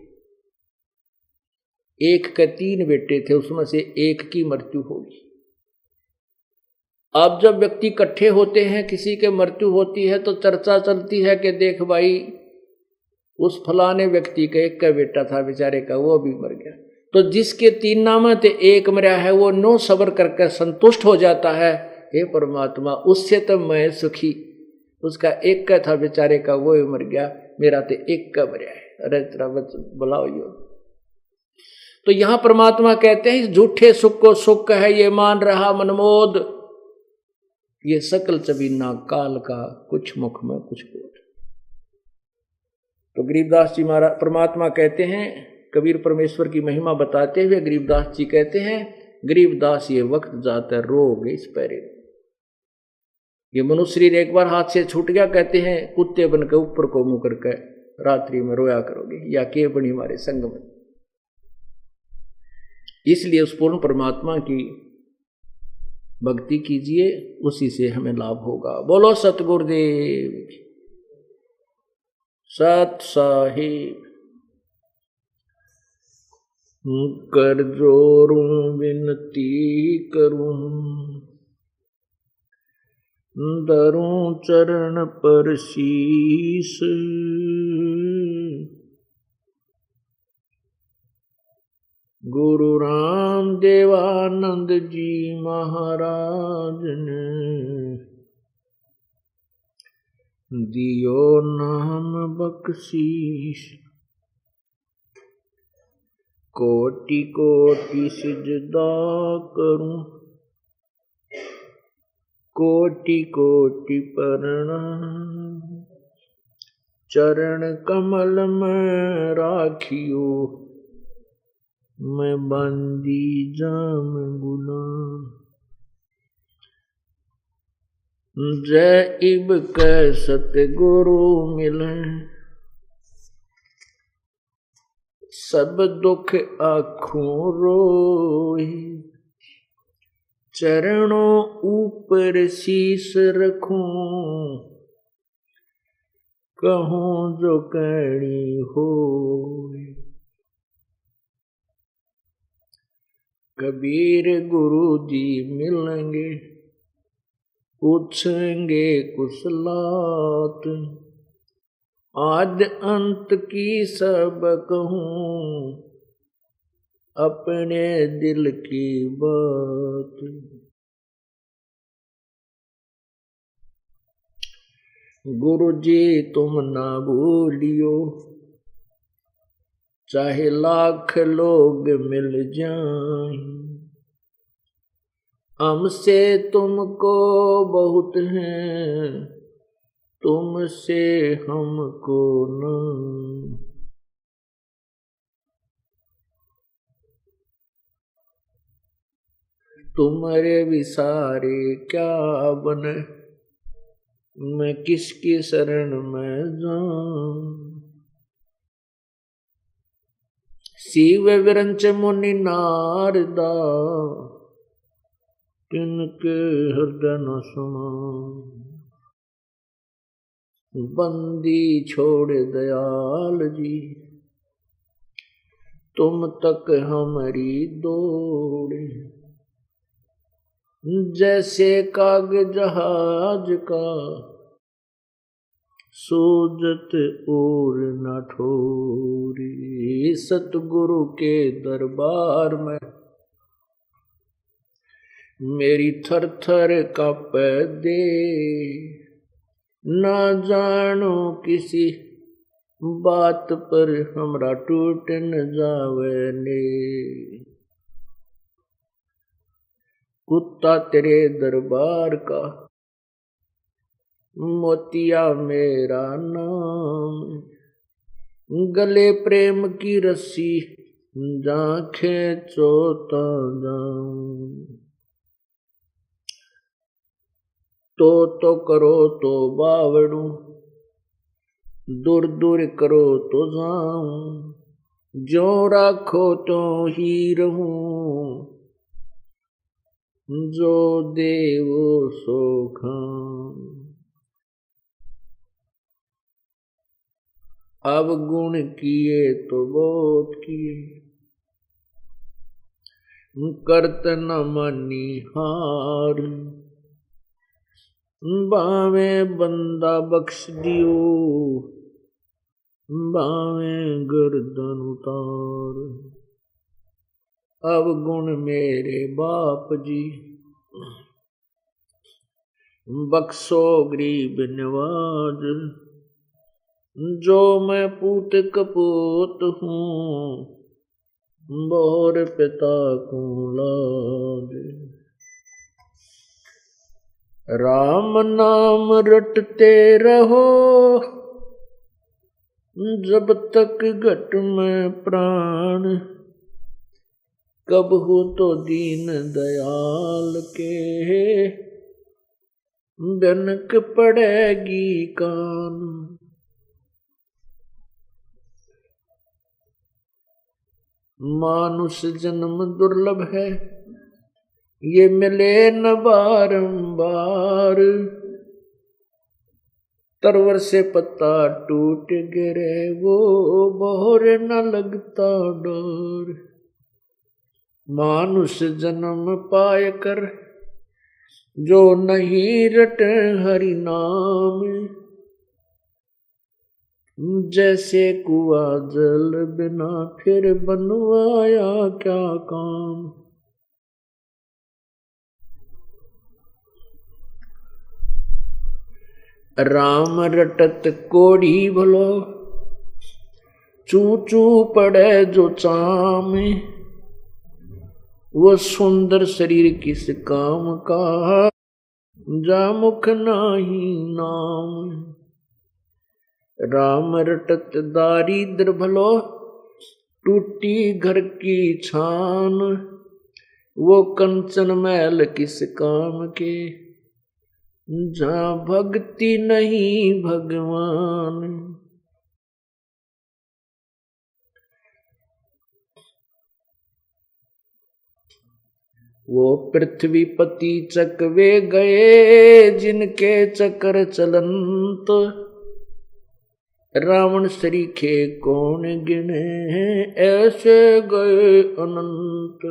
एक के 3 बेटे थे, उसमें से एक की मृत्यु होगी। अब जब व्यक्ति इकट्ठे होते हैं, किसी के मृत्यु होती है तो चर्चा चलती है कि देख भाई, उस फलाने व्यक्ति का एक का बेटा था बेचारे का, वो भी मर गया। तो जिसके 3 नाम थे, एक मरा है, वो 9 सबर करके संतुष्ट हो जाता है। हे परमात्मा, उससे तो मैं सुखी, उसका एक का था बेचारे का, वो भी मर गया, मेरा तो एक का मरा है। अरे तेरा बुलाओ यो। तो यहां परमात्मा कहते हैं इस झूठे सुख को सुख है, ये मान रहा मनमोद, ये सकल चबीना काल का, कुछ मुख में कुछ बोल। तो गरीबदास जी महाराज परमात्मा कहते हैं, कबीर परमेश्वर की महिमा बताते हुए गरीबदास जी कहते हैं, गरीबदास ये वक्त जाता रोगे इस पैरे। ये मनुष्य शरीर एक बार हाथ से छूट गया, कहते हैं कुत्ते बनकर ऊपर को मुंह करके रात्रि में रोया करोगे, या के बनी हमारे संग में। इसलिए उस पूर्ण परमात्मा की भक्ति कीजिए, उसी से हमें लाभ होगा। बोलो सतगुरुदेव सत साहिब। कर जोरूं विनती करूं, धरूं चरण पर शीस। गुरु राम देवानंद जी महाराज ने दियो नाम बख्शीश, कोटि कोटि सिजदा करूं, कोटि कोटि प्रणाम। चरण कमल में राखियो, मैं बंदी जाम गुलाम। जय इब कै सतगुरु मिले, सब दुख आँखों रोए। चरणों ऊपर शीस रखूं, कहूं जो कहनी होए। कबीर गुरु जी मिलेंगे, पूछेंगे कुशलात। आद अंत की सब कहूं, अपने दिल की बात। गुरु जी तुम ना भूलियो, चाहे लाख लोग मिल जाएं। हमसे तुमको बहुत हैं, तुमसे हमको न। तुम्हारे विसारे क्या बने, मैं किसकी शरण में जाऊं। शिव विरंच मुनि नारदा, तिनके हृदय न समाऊं। बंदी छोड़ दयाल जी, तुम तक हमारी दौड़े। जैसे कागज जहाज का, सूजत और न ठोरी। सतगुरु के दरबार में मेरी थर थर कांपे दे। ना जानो किसी बात पर हमरा टूट न जावे ने। कुत्ता तेरे दरबार का, मोतिया मेरा नाम। गले प्रेम की रस्सी, जा खींचो ता जाऊं। तो करो तो बावड़ू, दूर दूर करो तो जाऊं। जो राखो तो ही रहूं, जो देवो सो खाऊं। अब गुण किए तो बहुत किए, करत न मानी हार। बावे बंदा बख्श दियो, बावे गर्दन उतार। अब गुण मेरे बाप जी, बख्शो गरीब नवाज। जो मैं पूत कपूत हूँ, बोर पिता को लाज। राम नाम रटते रहो, जब तक घट में प्राण। कब हो तो दीन दयाल के, डनक पड़ेगी कान। मानुष जन्म दुर्लभ है, ये मिले न बारंबार। तरवर से पत्ता टूट गिरे, वो बोर न लगता डर। मानुष जन्म पाए कर, जो नहीं रटे हरि नाम। जैसे कुआ जल बिना, फिर बनवाया क्या काम। राम रटत कोढ़ी भलो, चू चू पड़े जो चाम, वो सुंदर शरीर किस काम का, जा मुख नाही नाम। राम रटत दारिद्र भलो, टूटी घर की छान, वो कंचन मैल किस काम के, जहाँ भक्ति नहीं भगवान। वो पृथ्वीपति चकवे गए, जिनके चक्र चलंत, रावण सरीखे कौन गिने, ऐसे गए अनंत।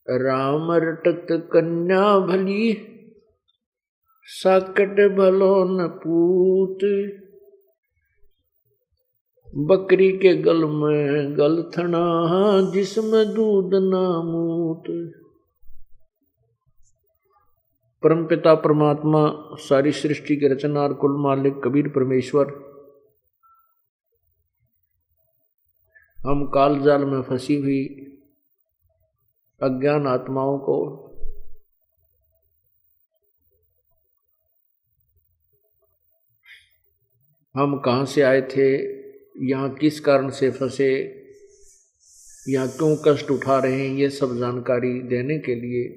राम रटत कन्या भली, साकट भलो न पूत, बकरी के गल में गलथना, जिसमें दूध ना मूत। परमपिता परमात्मा सारी सृष्टि के रचनार कुल मालिक कबीर परमेश्वर, हम काल जाल में फंसी हुई अज्ञान आत्माओं को हम कहाँ से आए थे, यहाँ किस कारण से फंसे, यहाँ क्यों कष्ट उठा रहे हैं, ये सब जानकारी देने के लिए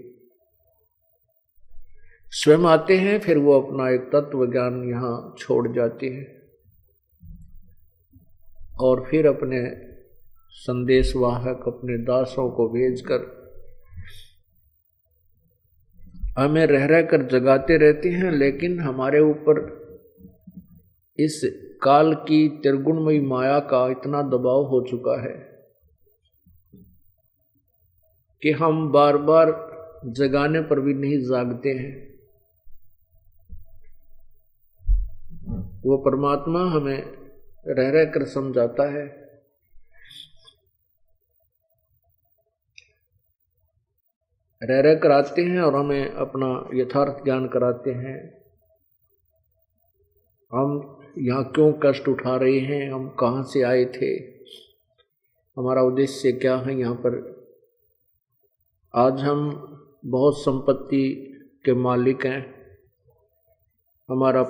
स्वयं आते हैं। फिर वो अपना एक तत्व ज्ञान यहाँ छोड़ जाते हैं और फिर अपने संदेशवाहक अपने दासों को भेजकर हमें रह रह कर जगाते रहते हैं। लेकिन हमारे ऊपर इस काल की त्रिगुणमयी माया का इतना दबाव हो चुका है कि हम बार बार जगाने पर भी नहीं जागते हैं। वो परमात्मा हमें रह रह कर समझाता है, रह रह कर आते हैं और हमें अपना यथार्थ ज्ञान कराते हैं। हम यहाँ क्यों कष्ट उठा रहे हैं, हम कहाँ से आए थे, हमारा उद्देश्य क्या है यहाँ पर। आज हम बहुत संपत्ति के मालिक हैं, हमारा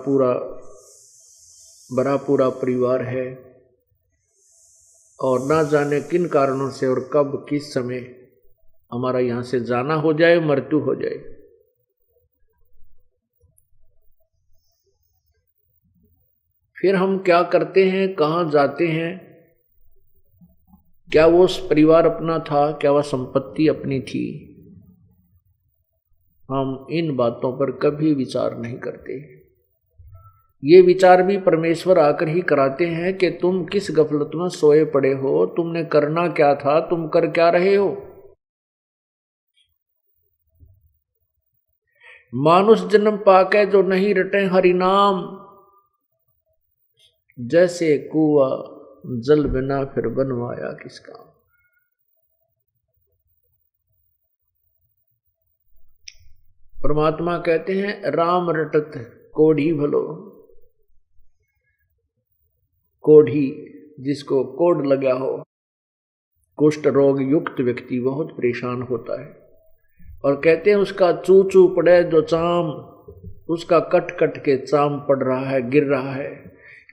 पूरा परिवार है और ना जाने किन कारणों से और कब किस समय हमारा यहाँ से जाना हो जाए, मृत्यु हो जाए। फिर हम क्या करते हैं, कहाँ जाते हैं, क्या वो परिवार अपना था, क्या वह संपत्ति अपनी थी, हम इन बातों पर कभी विचार नहीं करते। ये विचार भी परमेश्वर आकर ही कराते हैं कि तुम किस गफलत में सोए पड़े हो, तुमने करना क्या था, तुम कर क्या रहे हो। मानुष जन्म पाके जो नहीं रटे हरि नाम, जैसे कुआ जल बिना फिर बनवाया किस काम। परमात्मा कहते हैं राम रटत कोढ़ी भलो। कोढ़ी जिसको कोढ़ लगा हो, कुष्ठ रोग युक्त व्यक्ति बहुत परेशान होता है और कहते हैं उसका चू चू पड़े जो चाम, उसका कट कट के चाम पड़ रहा है, गिर रहा है।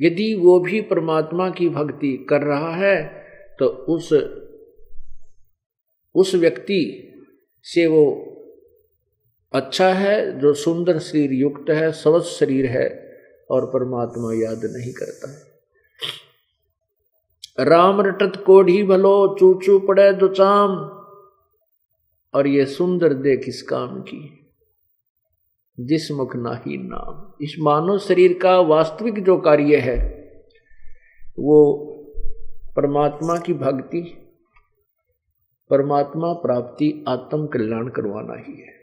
यदि वो भी परमात्मा की भक्ति कर रहा है तो उस व्यक्ति से वो अच्छा है जो सुंदर शरीर युक्त है, स्वस्थ शरीर है और परमात्मा याद नहीं करता है। राम रटत कोढ़ी भलो, चू चू पड़े जो चाम, और ये सुंदर दे किस काम की, जिस मुख नाही नाम। इस मानव शरीर का वास्तविक जो कार्य है वो परमात्मा की भक्ति, परमात्मा प्राप्ति, आत्म कल्याण करवाना ही है।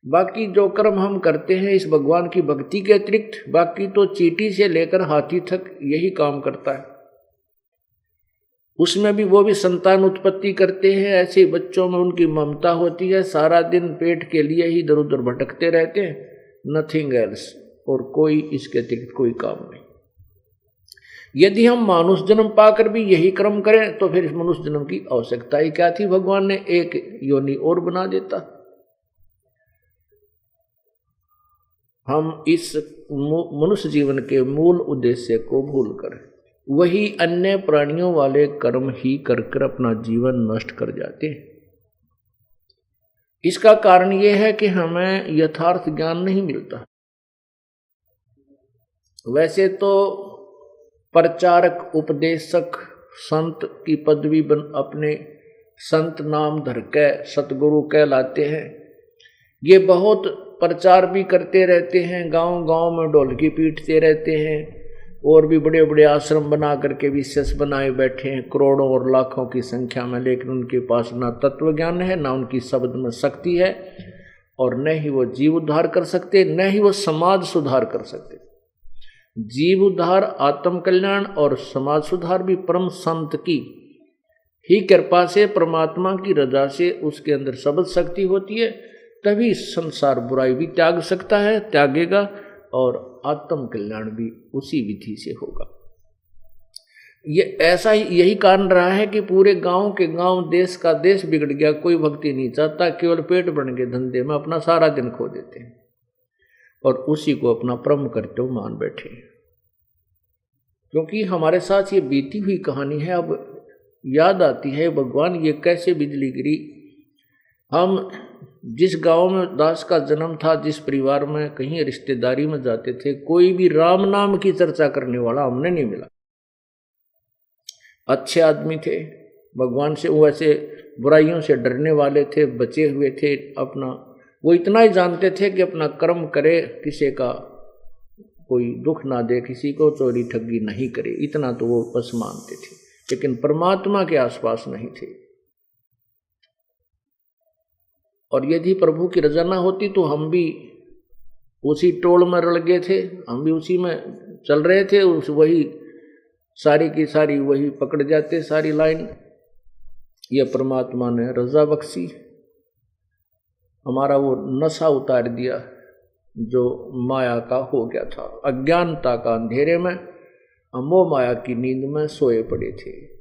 बाकी जो कर्म हम करते हैं इस भगवान की भक्ति के अतिरिक्त, बाकी तो चींटी से लेकर हाथी तक यही काम करता है। उसमें भी वो भी संतान उत्पत्ति करते हैं। ऐसे बच्चों में उनकी ममता होती है, सारा दिन पेट के लिए ही इधर उधर भटकते रहते हैं, नथिंग एल्स, और कोई इसके अतिरिक्त कोई काम नहीं। यदि हम मानुष जन्म पाकर भी यही कर्म करें तो फिर इस मनुष्य जन्म की आवश्यकता ही क्या थी? भगवान ने एक योनि और बना देता। हम इस मनुष्य जीवन के मूल उद्देश्य को भूलकर वही अन्य प्राणियों वाले कर्म ही कर कर अपना जीवन नष्ट कर जाते हैं। इसका कारण यह है कि हमें यथार्थ ज्ञान नहीं मिलता। वैसे तो प्रचारक, उपदेशक, संत की पदवी अपने संत नाम धर के सतगुरु कहलाते हैं। ये बहुत प्रचार भी करते रहते हैं, गांव गांव में ढोलकी पीटते रहते हैं, और भी बड़े बड़े आश्रम बना करके विशेष बनाए बैठे हैं करोड़ों और लाखों की संख्या में, लेकिन उनके पास ना तत्व ज्ञान है, ना उनकी शब्द में शक्ति है, और न ही वो जीव उद्धार कर सकते, न ही वो समाज सुधार कर सकते। जीव उद्धार, आत्म कल्याण और समाज सुधार भी परम संत की ही कृपा से, परमात्मा की रजा से उसके अंदर शब्द शक्ति होती है, तभी संसार बुराई भी त्याग सकता है, त्यागेगा, और आत्म कल्याण भी उसी विधि से होगा। ये ऐसा ही यही कारण रहा है कि पूरे गांव के गांव, देश का देश बिगड़ गया। कोई भक्ति नहीं चाहता, केवल पेट भरने के धंधे में अपना सारा दिन खो देते हैं और उसी को अपना परम करते हुए मान बैठे। क्योंकि हमारे साथ ये बीती हुई कहानी है, अब याद आती है, भगवान ये कैसे बिजली गिरी। हम जिस गांव में दास का जन्म था, जिस परिवार में कहीं रिश्तेदारी में जाते थे, कोई भी राम नाम की चर्चा करने वाला हमने नहीं मिला। अच्छे आदमी थे, भगवान से वैसे बुराइयों से डरने वाले थे, बचे हुए थे। अपना वो इतना ही जानते थे कि अपना कर्म करे, किसी का कोई दुख ना दे, किसी को चोरी ठगी नहीं करे, इतना तो वो बस मानते थे, लेकिन परमात्मा के आसपास नहीं थे। और यदि प्रभु की रजा ना होती तो हम भी उसी टोल में रल गए थे, हम भी उसी में चल रहे थे, उस वही सारी की सारी वही पकड़ जाते, सारी लाइन। ये परमात्मा ने रजा बख्शी, हमारा वो नशा उतार दिया जो माया का हो गया था। अज्ञानता का अंधेरे में हम मोह माया की नींद में सोए पड़े थे।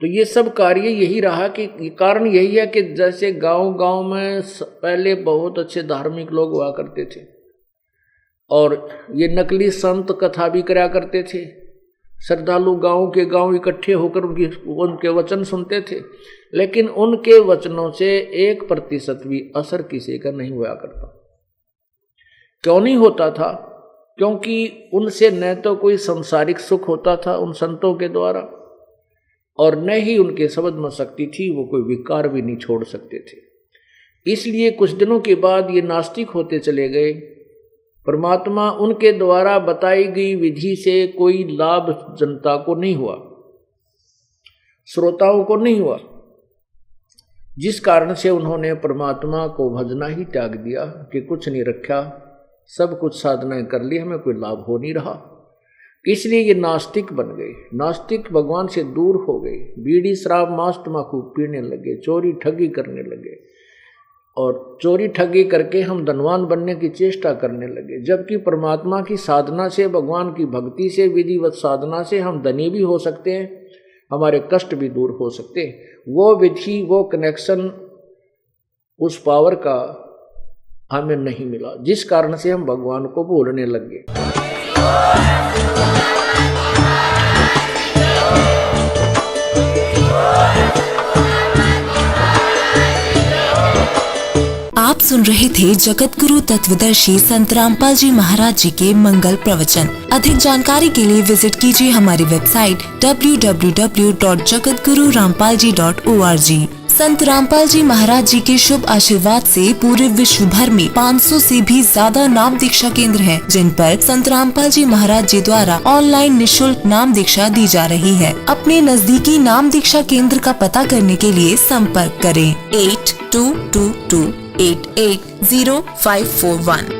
तो ये सब कार्य यही रहा कि कारण यही है कि जैसे गांव गांव में पहले बहुत अच्छे धार्मिक लोग हुआ करते थे, और ये नकली संत कथा भी कराया करते थे। श्रद्धालु गांव के गांव इकट्ठे होकर उनके वचन सुनते थे, लेकिन उनके वचनों से 1% भी असर किसी का नहीं हुआ करता। क्यों नहीं होता था? क्योंकि उनसे न तो कोई सांसारिक सुख होता था उन संतों के द्वारा, और न ही उनके शब्द में शक्ति थी, वो कोई विकार भी नहीं छोड़ सकते थे। इसलिए कुछ दिनों के बाद ये नास्तिक होते चले गए। परमात्मा उनके द्वारा बताई गई विधि से कोई लाभ जनता को नहीं हुआ, श्रोताओं को नहीं हुआ, जिस कारण से उन्होंने परमात्मा को भजना ही त्याग दिया कि कुछ नहीं रखा, सब कुछ साधनाएं कर ली, हमें कोई लाभ हो नहीं रहा। इसलिए ये नास्तिक बन गए। नास्तिक भगवान से दूर हो गए, बीड़ी शराब मांस तम्बाकू पीने लगे, चोरी ठगी करने लगे, और चोरी ठगी करके हम धनवान बनने की चेष्टा करने लगे। जबकि परमात्मा की साधना से, भगवान की भक्ति से, विधिवत साधना से हम धनी भी हो सकते हैं, हमारे कष्ट भी दूर हो सकते हैं। वो विधि, वो कनेक्शन, उस पावर का हमें नहीं मिला, जिस कारण से हम भगवान को भूलने लग गए। आप सुन रहे थे जगत गुरु तत्वदर्शी संत रामपाल जी महाराज जी के मंगल प्रवचन। अधिक जानकारी के लिए विजिट कीजिए हमारी वेबसाइट www.jagatgururampalji.org। संत रामपाल जी महाराज जी के शुभ आशीर्वाद से पूरे विश्व भर में 500 से भी ज्यादा नाम दीक्षा केंद्र हैं, जिन पर संत रामपाल जी महाराज जी द्वारा ऑनलाइन निःशुल्क नाम दीक्षा दी जा रही है। अपने नजदीकी नाम दीक्षा केंद्र का पता करने के लिए संपर्क करें 8222880541।